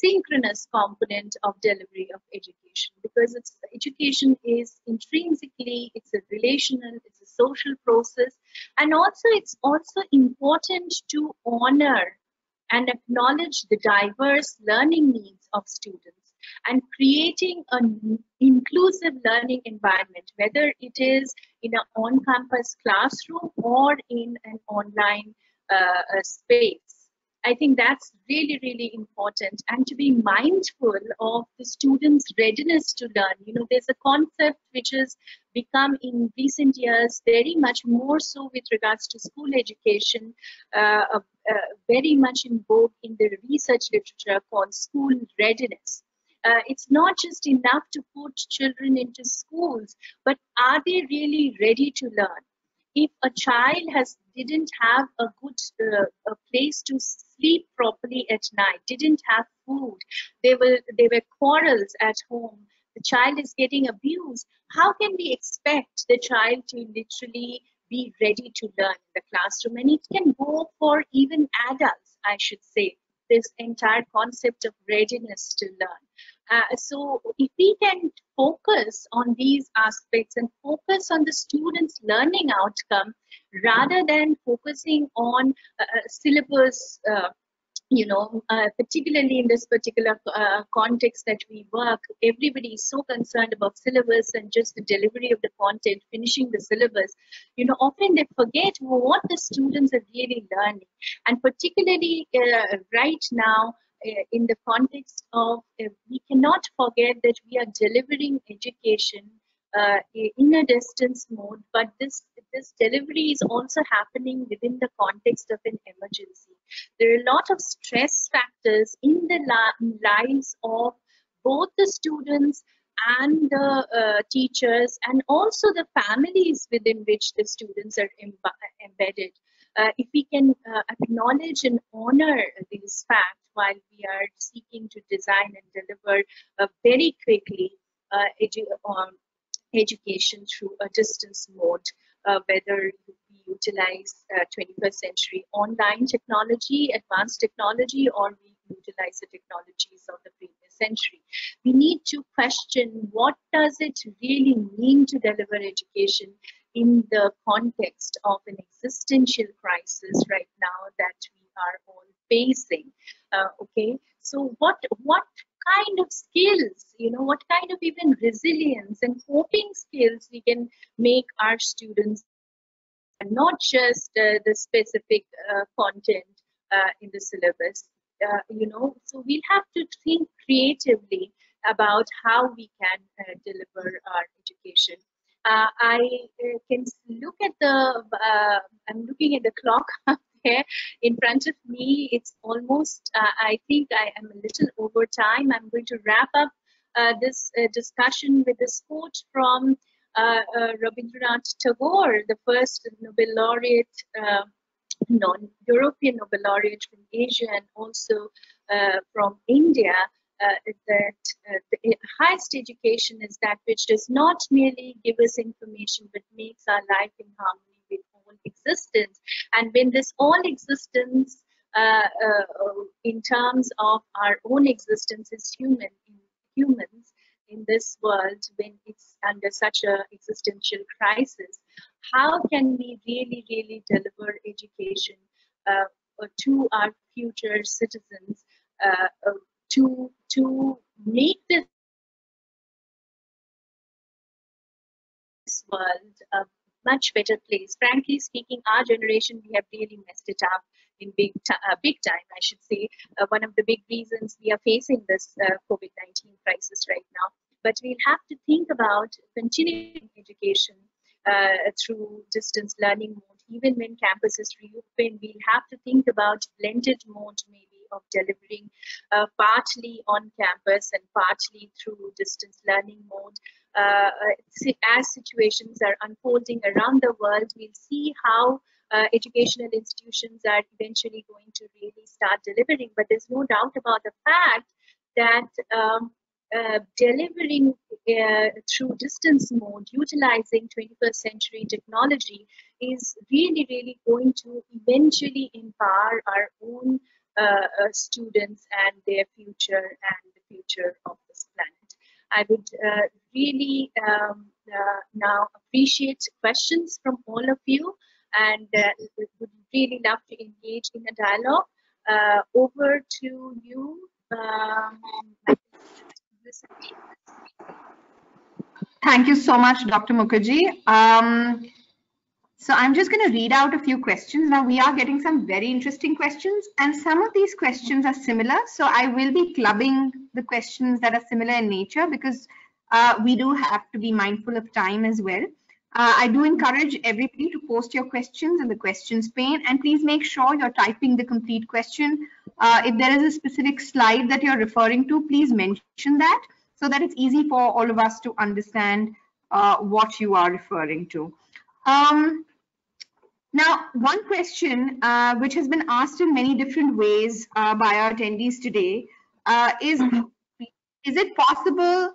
synchronous component of delivery of education, because education is intrinsically, it's a relational, it's a social process, and also it's also important to honor and acknowledge the diverse learning needs of students and creating an inclusive learning environment, whether it is in an on-campus classroom or in an online space. I think that's really, really important, and to be mindful of the students' readiness to learn. You know, there's a concept which has become in recent years very much more so with regards to school education, very much in vogue in the research literature, called school readiness. It's not just enough to put children into schools, but are they really ready to learn? If a child didn't have a good a place to sleep properly at night, didn't have food, there were quarrels at home, the child is getting abused, how can we expect the child to literally be ready to learn in the classroom? And it can go for even adults, I should say, this entire concept of readiness to learn. So if we can focus on these aspects and focus on the students' learning outcome rather than focusing on syllabus, particularly in this particular context that we work, everybody is so concerned about syllabus and just the delivery of the content, finishing the syllabus. You know, often they forget what the students are really learning. And particularly right now, in the context of, we cannot forget that we are delivering education in a distance mode, but this delivery is also happening within the context of an emergency. There are a lot of stress factors in the lives of both the students and the teachers, and also the families within which the students are embedded. If we can acknowledge and honor these facts while we are seeking to design and deliver very quickly education through a distance mode, whether we utilize 21st century online technology, advanced technology, or we utilize the technologies of the previous century. We need to question, what does it really mean to deliver education in the context of an existential crisis right now that we are all facing? Okay, so what kind of skills, what kind of even resilience and coping skills we can make our students, and not just the specific content in the syllabus. So we'll have to think creatively about how we can deliver our education. I can look at I'm looking at the clock up there in front of me. It's almost, I think I am a little over time. I'm going to wrap up this discussion with this quote from Rabindranath Tagore, the first Nobel laureate, European Nobel laureate from Asia and also from India, that the highest education is that which does not merely give us information but makes our life in harmony with all existence. And when this all existence, in terms of our own existence as humans in this world, when it's under such a existential crisis, how can we really, really deliver education to our future citizens, to make this world a much better place? Frankly speaking, our generation, we have really messed it up in big time, I should say. One of the big reasons we are facing this COVID-19 crisis right now. But we'll have to think about continuing education through distance learning mode. Even when campuses reopen, we'll have to think about blended mode maybe of delivering partly on campus and partly through distance learning mode. As situations are unfolding around the world, we'll see how educational institutions are eventually going to really start delivering. But there's no doubt about the fact that delivering through distance mode, utilizing 21st century technology, is really, really going to eventually empower our own students and their future and the future of this planet. I would really now appreciate questions from all of you, and would really love to engage in a dialogue. Over to you. Thank you so much, Dr. Mukherjee. So I'm just going to read out a few questions. Now we are getting some very interesting questions, and some of these questions are similar. So I will be clubbing the questions that are similar in nature, because we do have to be mindful of time as well. I do encourage everybody to post your questions in the questions pane, and please make sure you're typing the complete question. If there is a specific slide that you're referring to, please mention that, so that it's easy for all of us to understand what you are referring to. Now, one question which has been asked in many different ways by our attendees today is it possible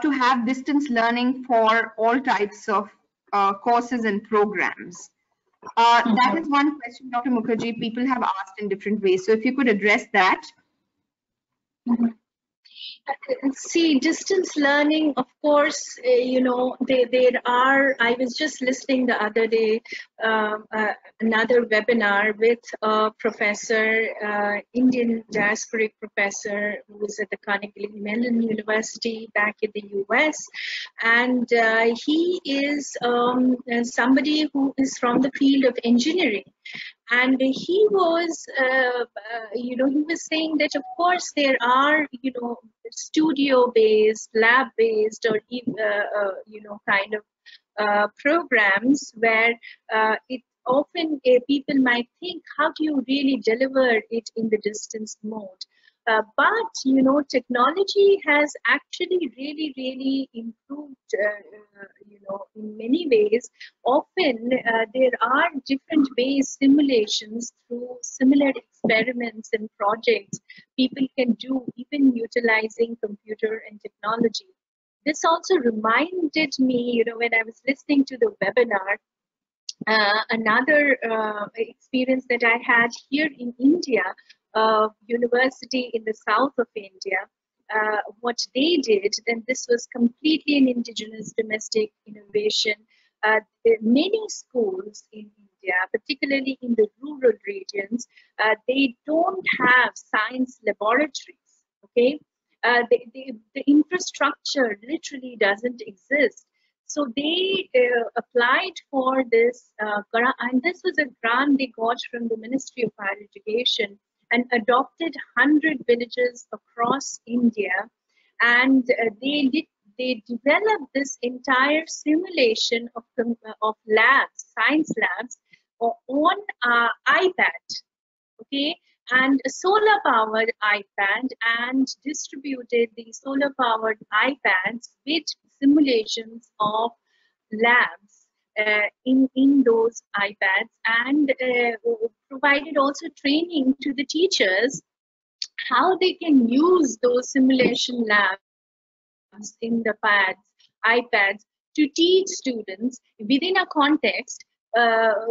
to have distance learning for all types of courses and programs? That is one question, Dr. Mukherjee, people have asked in different ways. So if you could address that. See, distance learning, of course, you know, there are, I was just listening the other day, another webinar with a professor, Indian diasporic professor who was at the Carnegie Mellon University back in the US. And he is somebody who is from the field of engineering. And he was, you know, he was saying that, of course, there are, you know, studio-based, lab-based, or even, you know, kind of programs where it often people might think, how do you really deliver it in the distance mode? But, you know, technology has actually really improved, you know, in many ways. Often there are different ways, simulations through similar experiments and projects people can do, even utilizing computer and technology. This also reminded me, you know, when I was listening to the webinar, another experience that I had here in India, university in the south of India. What they did, and this was completely an indigenous domestic innovation. Many schools in India, particularly in the rural regions, they don't have science laboratories. Okay, the infrastructure literally doesn't exist. So they applied for this, and this was a grant they got from the Ministry of Higher Education, and adopted 100 villages across India, and they developed this entire simulation of labs, science labs, on iPad, okay, and a solar-powered iPad, and distributed the solar-powered iPads with simulations of labs in those iPads, and provided also training to the teachers how they can use those simulation labs in the iPads to teach students within a context,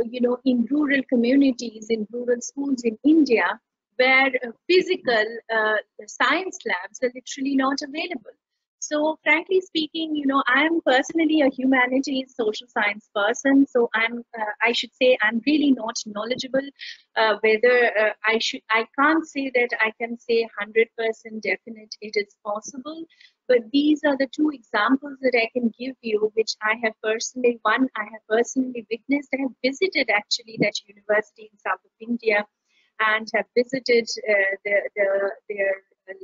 you know, in rural communities, in rural schools in India, where physical science labs are literally not available. So frankly speaking, you know, I am personally a humanities, social science person. So I should say I'm really not knowledgeable whether I can't say that I can say 100% definite it is possible. But these are the two examples that I can give you, which I have personally, one I have personally witnessed. I have visited actually that university in south of India, and have visited their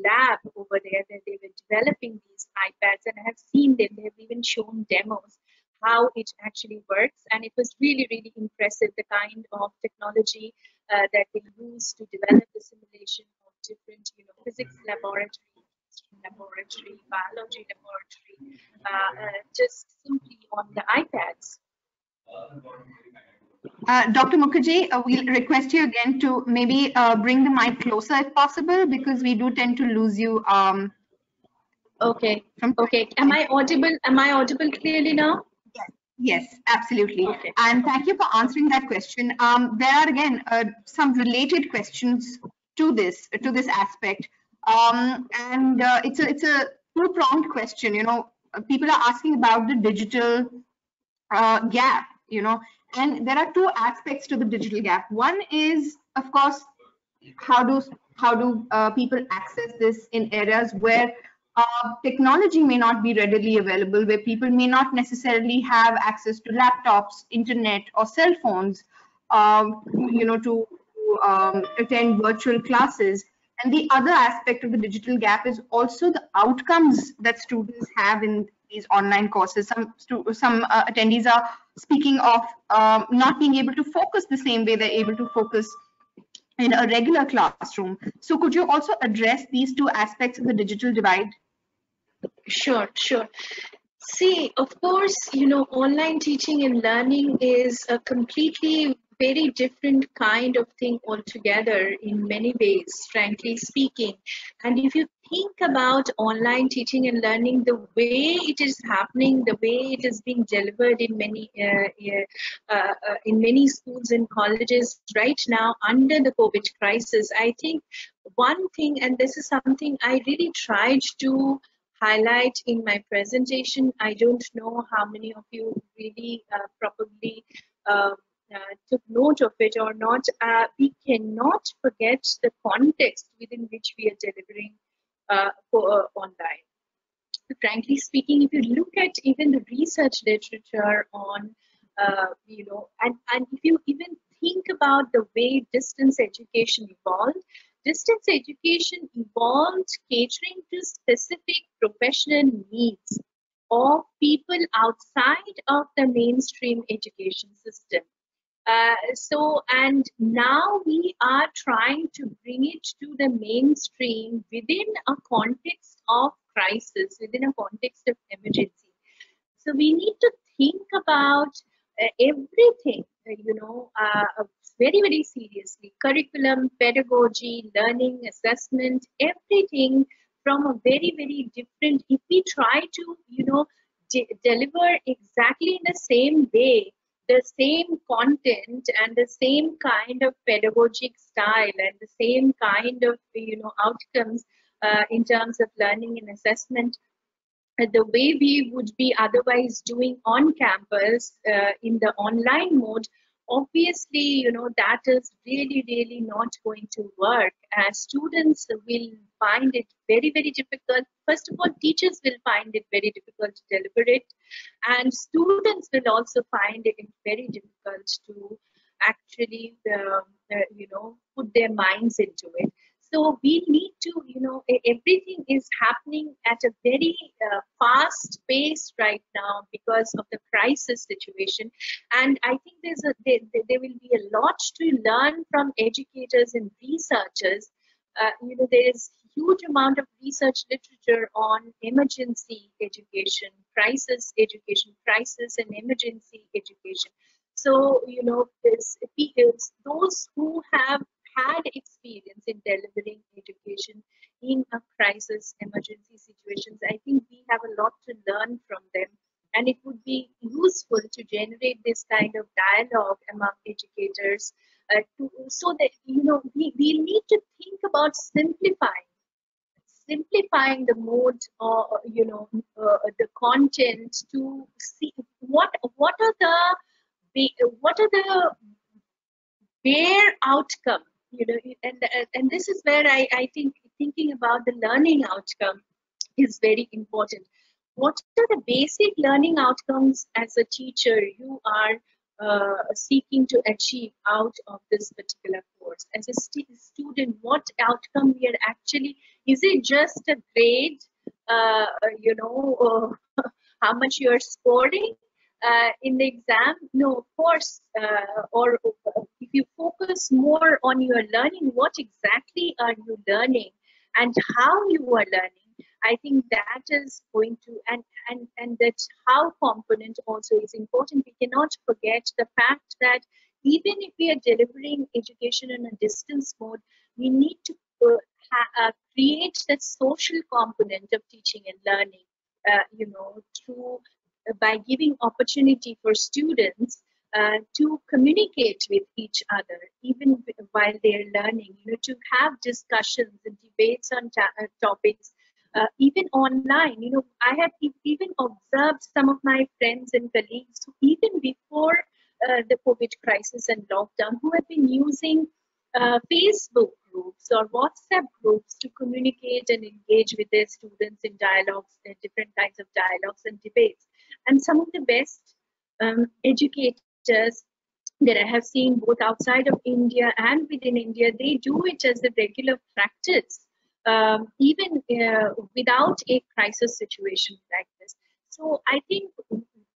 lab over there where they were developing these iPads, and I have seen them. They have even shown demos how it actually works, and it was really impressive, the kind of technology that they use to develop the simulation of different, you know, physics laboratory, laboratory, biology laboratory, just simply on the iPads. Dr. Mukherjee, we'll request you again to maybe bring the mic closer if possible, because we do tend to lose you. Okay. Okay. Am I audible? Am I audible clearly now? Yes, absolutely. Okay. And thank you for answering that question. There are again some related questions to this aspect. And it's a two-pronged question. You know, people are asking about the digital gap. You know, and there are two aspects to the digital gap. One is, of course, how do people access this in areas where technology may not be readily available, where people may not necessarily have access to laptops, internet, or cell phones, you know, to attend virtual classes. And the other aspect of the digital gap is also the outcomes that students have in these online courses. Some attendees are speaking of not being able to focus the same way they're able to focus in a regular classroom. So could you also address these two aspects of the digital divide? Sure. See, of course, you know, online teaching and learning is a completely very different kind of thing altogether in many ways, frankly speaking. And if you think about online teaching and learning, the way it is happening, the way it is being delivered in many schools and colleges right now under the COVID crisis, I think one thing, and this is something I really tried to highlight in my presentation. I don't know how many of you really probably took note of it or not. We cannot forget the context within which we are delivering online. Frankly speaking, if you look at even the research literature on, you know, and if you even think about the way distance education evolved, distance education evolved catering to specific professional needs of people outside of the mainstream education system. And now we are trying to bring it to the mainstream within a context of crisis, within a context of emergency. So we need to think about everything, you know, very, very seriously. Curriculum, pedagogy, learning, assessment, everything from a very, very different, if we try to, you know, deliver exactly in the same way, the same content and the same kind of pedagogic style and the same kind of, you know, outcomes in terms of learning and assessment, the way we would be otherwise doing on campus in the online mode, obviously, you know, that is really, really not going to work. Students will find it very, very difficult. First of all, teachers will find it very difficult to deliver it, and students will also find it very difficult to actually, you know, put their minds into it. So we need to, you know, everything is happening at a very fast pace right now because of the crisis situation. And I think there will be a lot to learn from educators and researchers. You know, there is huge amount of research literature on emergency education, crisis and emergency education. So, you know, those who have had experience in delivering education in a crisis emergency situations, I think we have a lot to learn from them, and it would be useful to generate this kind of dialogue among educators so that, you know, we need to think about simplifying the mode or, you know, the content to see what are the bare outcome, you know, and this is where I think thinking about the learning outcome is very important. What are the basic learning outcomes as a teacher you are seeking to achieve out of this particular course? As a student, what outcome we are actually, is it just a grade, you know, how much you are scoring in the exam? No, of course. Or if you focus more on your learning, what exactly are you learning and how you are learning? I think that is going to, and that how component also is important. We cannot forget the fact that even if we are delivering education in a distance mode, we need to create that social component of teaching and learning, you know, through by giving opportunity for students to communicate with each other, even while they're learning, to have discussions and debates on topics, even online. I have even observed some of my friends and colleagues who, even before the COVID crisis and lockdown, who have been using Facebook groups or WhatsApp groups to communicate and engage with their students in dialogues, different kinds of dialogues and debates. And some of the best educators that I have seen, both outside of India and within India, they do it as a regular practice, even without a crisis situation like this. So I think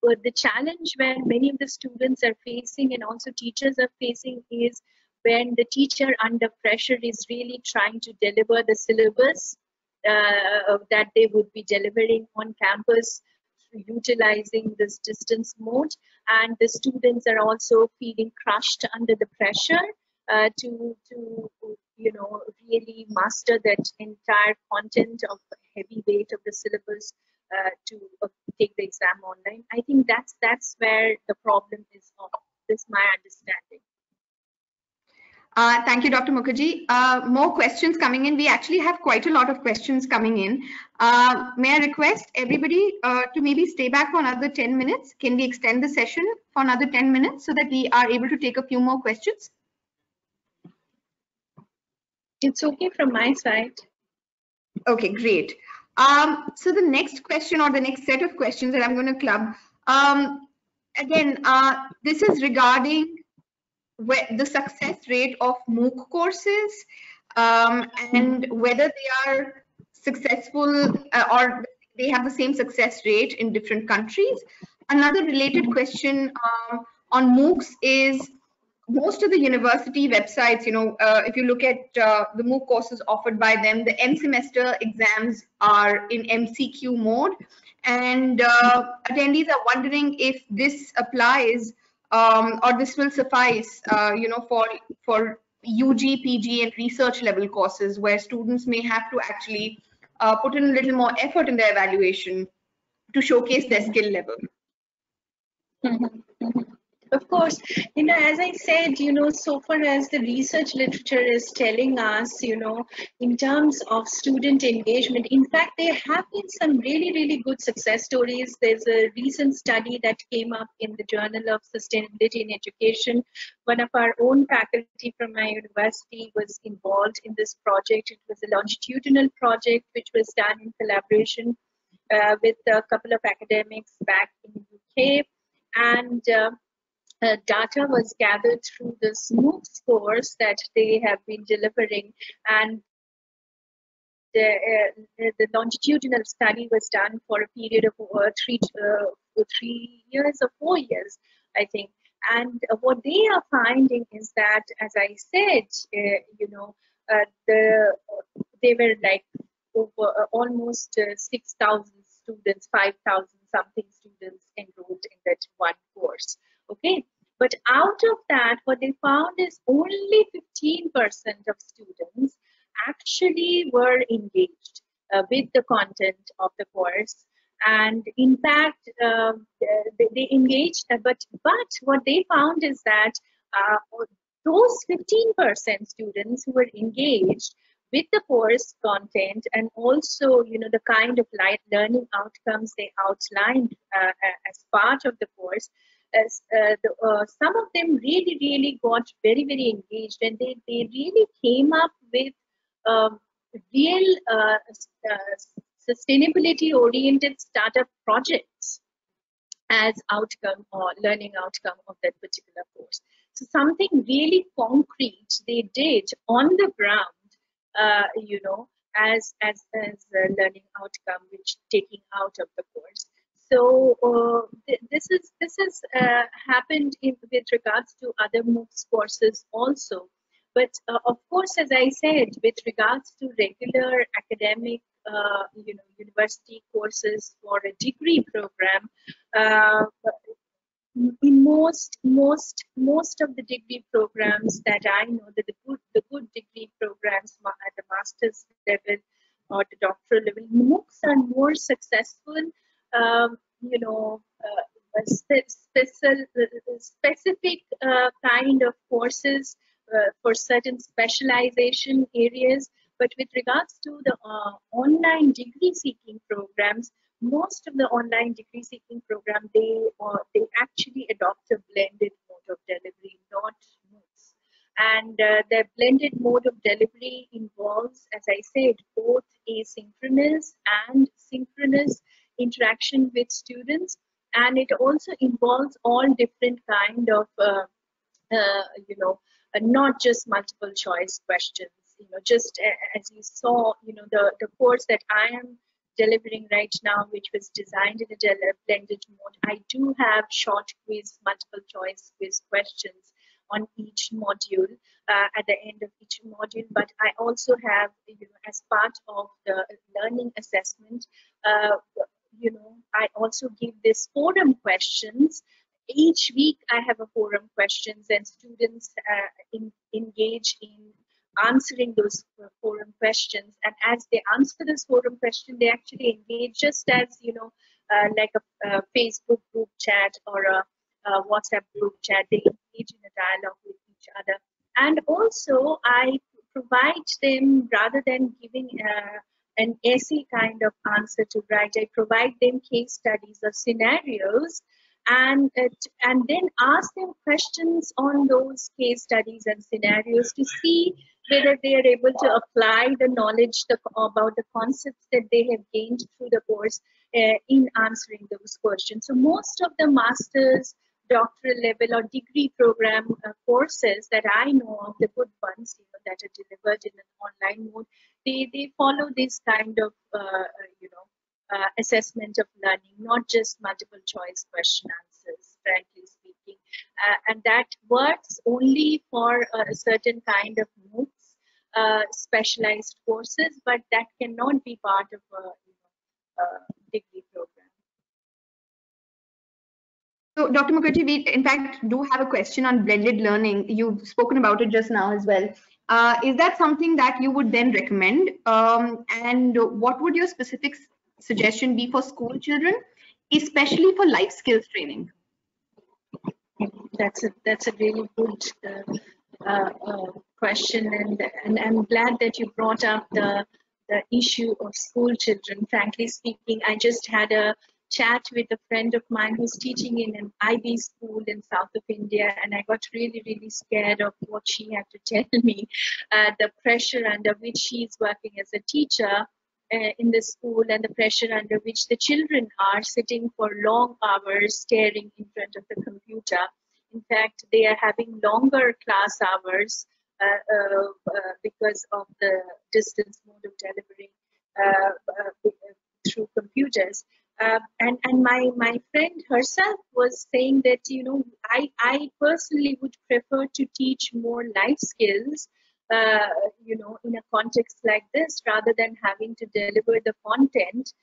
the challenge where many of the students are facing and also teachers are facing is when the teacher under pressure is really trying to deliver the syllabus that they would be delivering on campus, utilizing this distance mode, and the students are also feeling crushed under the pressure to really master that entire content of heavy weight of the syllabus to take the exam online. I think that's where the problem is of this, my understanding. Thank you, Dr. Mukherjee. More questions coming in. We actually have quite a lot of questions coming in. May I request everybody to maybe stay back for another 10 minutes? Can we extend the session for another 10 minutes so that we are able to take a few more questions? It's okay from my side. Okay, great. So the next question, or the next set of questions that I'm going to club, again, this is regarding the success rate of MOOC courses and whether they are successful or they have the same success rate in different countries. Another related question on MOOCs is most of the university websites, if you look at the MOOC courses offered by them, the end semester exams are in MCQ mode, and attendees are wondering if this applies or this will suffice, for UG, PG, and research level courses where students may have to actually put in a little more effort in their evaluation to showcase their skill level. Of course, as I said, so far as the research literature is telling us, in terms of student engagement, in fact, there have been some really, really good success stories. There's a recent study that came up in the Journal of Sustainability in Education. One of our own faculty from my university was involved in this project. It was a longitudinal project which was done in collaboration with a couple of academics back in the UK. And data was gathered through this MOOCs course that they have been delivering, and the longitudinal study was done for a period of 3 years or 4 years, I think. And what they are finding is that, as I said, they were like over almost 6,000 students, 5,000 something students enrolled in that one course. Okay, but out of that, what they found is only 15% of students actually were engaged with the content of the course. And in fact, they engaged, but what they found is that those 15% students who were engaged with the course content and also, the kind of learning outcomes they outlined as part of the course, some of them really, really got very, very engaged, and they really came up with real sustainability-oriented startup projects as outcome or learning outcome of that particular course. So something really concrete they did on the ground, as a learning outcome, which taking out of the course. So this is happened with regards to other MOOCs courses also. But of course, as I said, with regards to regular academic, university courses for a degree program, in most of the degree programs that I know, that the good degree programs at the master's level or the doctoral level, MOOCs are more successful, specific kind of courses for certain specialization areas. But with regards to the online degree seeking programs, most of the online degree seeking program, they actually adopt a blended mode of delivery, not MOOCs. And the blended mode of delivery involves, as I said, both asynchronous and synchronous interaction with students, and it also involves all different kind of not just multiple choice questions. Just as you saw, the course that I am delivering right now, which was designed in a blended mode, I do have short quiz, multiple choice quiz questions on each module at the end of each module. But I also have, as part of the learning assessment, I also give this forum questions. Each week I have a forum questions, and students engage in answering those forum questions. And as they answer this forum question, they actually engage just as, like a Facebook group chat or a WhatsApp group chat. They engage in a dialogue with each other. And also I provide them, rather than giving an essay kind of answer to write, I provide them case studies or scenarios, and then ask them questions on those case studies and scenarios to see whether they are able to apply the knowledge about the concepts that they have gained through the course in answering those questions. So most of the master's, doctoral level or degree program courses that I know of, the good ones, that are delivered in an online mode, they follow this kind of assessment of learning, not just multiple choice question answers, frankly speaking. And that works only for a certain kind of MOOCs, specialized courses, but that cannot be part of a degree program. So, Dr. Mukherjee, we in fact do have a question on blended learning. You've spoken about it just now as well. Is that something that you would then recommend? And what would your specific suggestion be for school children, especially for life skills training? That's a really good question, and I'm glad that you brought up the issue of school children. Frankly speaking, I just had a chat with a friend of mine who's teaching in an IB school in south of India, and I got really, really scared of what she had to tell me, the pressure under which she's working as a teacher in the school, and the pressure under which the children are sitting for long hours staring in front of the computer. In fact, they are having longer class hours because of the distance mode of delivery through computers. And my friend herself was saying that, I personally would prefer to teach more life skills, in a context like this, rather than having to deliver the content,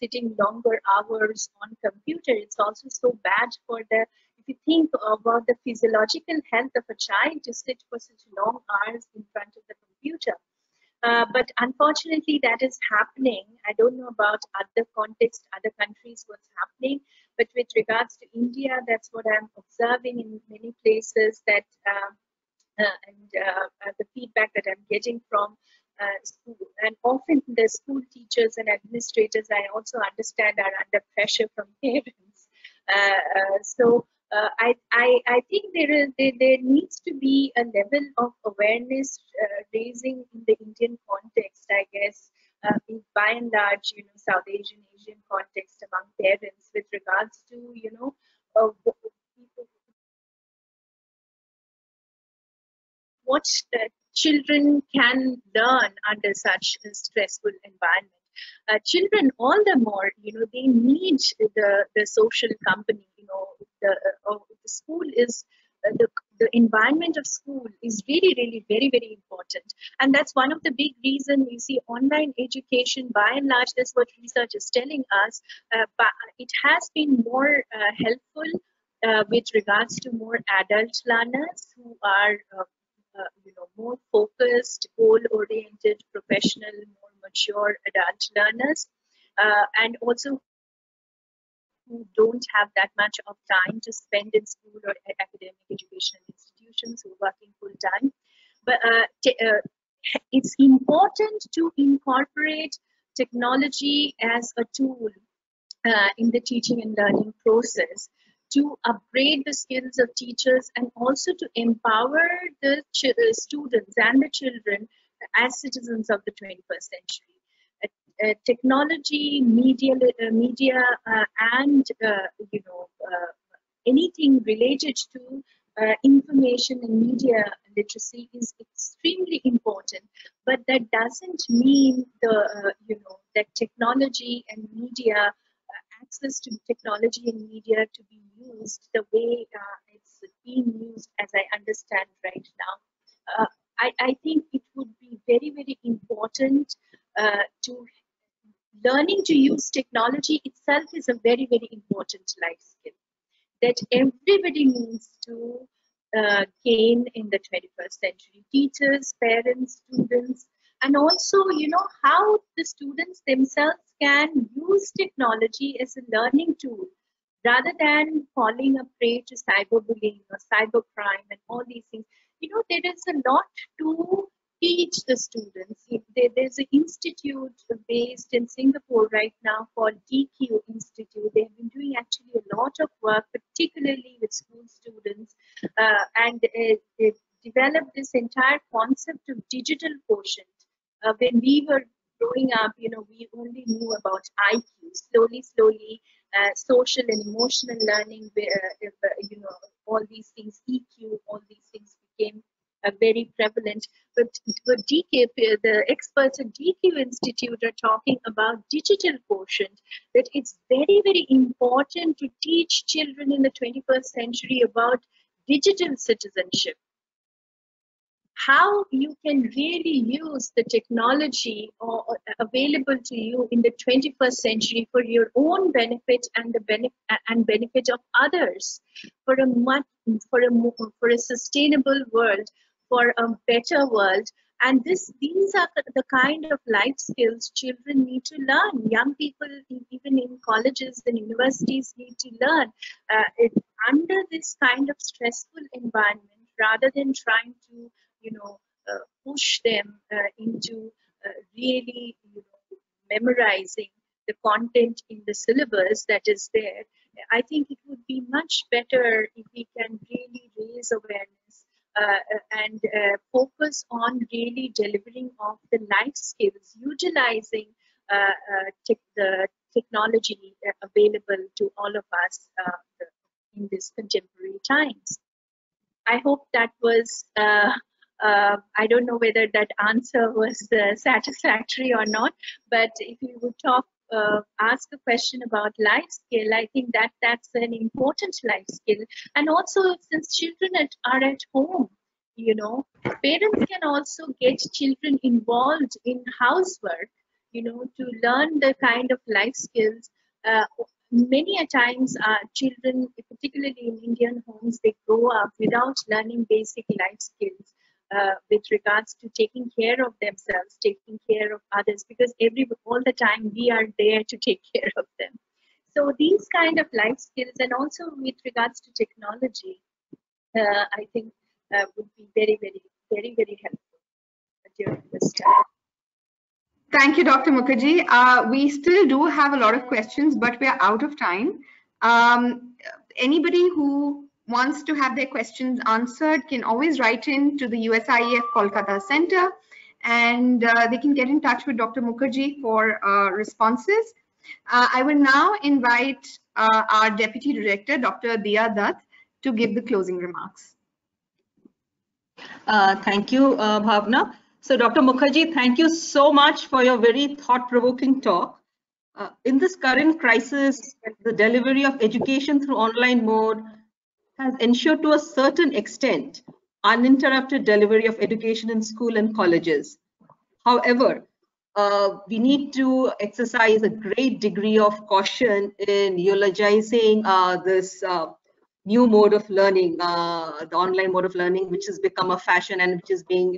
sitting longer hours on computer. It's also so bad for if you think about the physiological health of a child to sit for such long hours in front of the computer. But unfortunately, that is happening. I don't know about other contexts, other countries, what's happening. But with regards to India, that's what I'm observing in many places, that the feedback that I'm getting from school. And often the school teachers and administrators, I also understand, are under pressure from parents. I think there needs to be a level of awareness raising in the Indian context, I guess, by and large, South Asian context among parents with regards to, what children can learn under such a stressful environment. Children, all the more, they need the social company. The school is the environment of school is really, really very, very important, and that's one of the big reasons you see online education. By and large, that's what research is telling us. But it has been more helpful with regards to more adult learners who are more focused, goal-oriented, professional, more mature adult learners, and also who don't have that much of time to spend in school or academic educational institutions who are working full time. But it's important to incorporate technology as a tool in the teaching and learning process to upgrade the skills of teachers and also to empower the students and the children as citizens of the 21st century. Technology, media, and anything related to information and media literacy is extremely important, but that doesn't mean that technology and media, access to technology and media to be used the way it's being used, as I understand right now. I think it would be very, very important to learning to use technology itself is a very, very important life skill that everybody needs to gain in the 21st century. Teachers, parents, students, and also, how the students themselves can use technology as a learning tool rather than falling a prey to cyberbullying or cybercrime and all these things. There is a lot to teach the students. There's an institute based in Singapore right now called DQ Institute. They've been doing actually a lot of work, particularly with school students, and they've developed this entire concept of digital quotient. When we were growing up, we only knew about IQ. Slowly, social and emotional learning, all these things, EQ, all these things became very prevalent. But DK, the experts at DQ Institute are talking about digital quotient, that it's very, very important to teach children in the 21st century about digital citizenship. How you can really use the technology available to you in the 21st century for your own benefit and the benefit of others, for a sustainable world, for a better world. And these are the kind of life skills children need to learn. Young people, even in colleges and universities, need to learn under this kind of stressful environment, rather than trying to push them into really memorizing the content in the syllabus that is there. I think it would be much better if we can really raise awareness and focus on really delivering of the life skills, utilizing the technology available to all of us in these contemporary times. I hope that was I don't know whether that answer was satisfactory or not, but if you would ask a question about life skill, I think that's an important life skill. And also, since children are at home, parents can also get children involved in housework, to learn the kind of life skills. Many a times children, particularly in Indian homes, they grow up without learning basic life skills with regards to taking care of themselves, taking care of others, because all the time we are there to take care of them. So these kind of life skills, and also with regards to technology, I think would be very, very, very, very helpful during this time. Thank you, Dr. Mukherjee. We still do have a lot of questions, but we are out of time. Anybody who wants to have their questions answered can always write in to the USIEF Kolkata Center, and they can get in touch with Dr. Mukherjee for responses. I will now invite our Deputy Director, Dr. Diya Dutt, to give the closing remarks. Thank you, Bhavna. So Dr. Mukherjee, thank you so much for your very thought-provoking talk. In this current crisis, the delivery of education through online mode has ensured to a certain extent uninterrupted delivery of education in school and colleges. However, we need to exercise a great degree of caution in eulogizing this new mode of learning, the online mode of learning, which has become a fashion and which is being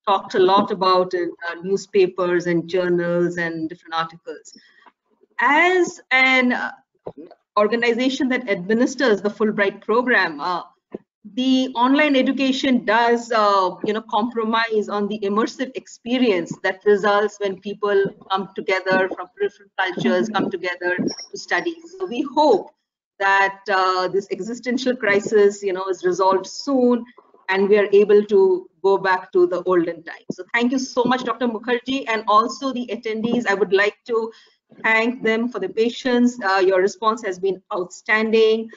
talked a lot about in newspapers and journals and different articles. As an organization that administers the Fulbright program, the online education does, compromise on the immersive experience that results when people come together from different cultures, come together to study. So we hope that this existential crisis, is resolved soon, and we are able to go back to the olden times. So thank you so much, Dr. Mukherjee, and also the attendees. I would like to thank them for the patience. Your response has been outstanding.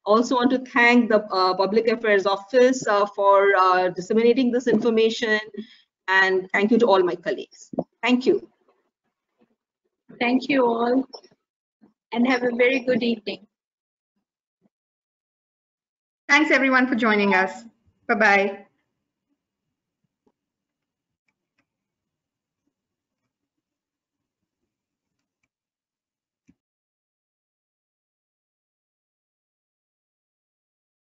Also want to thank the Public Affairs Office for disseminating this information, and thank you to all my colleagues. Thank you. Thank you all, and have a very good evening. Thanks everyone for joining us. Bye-bye.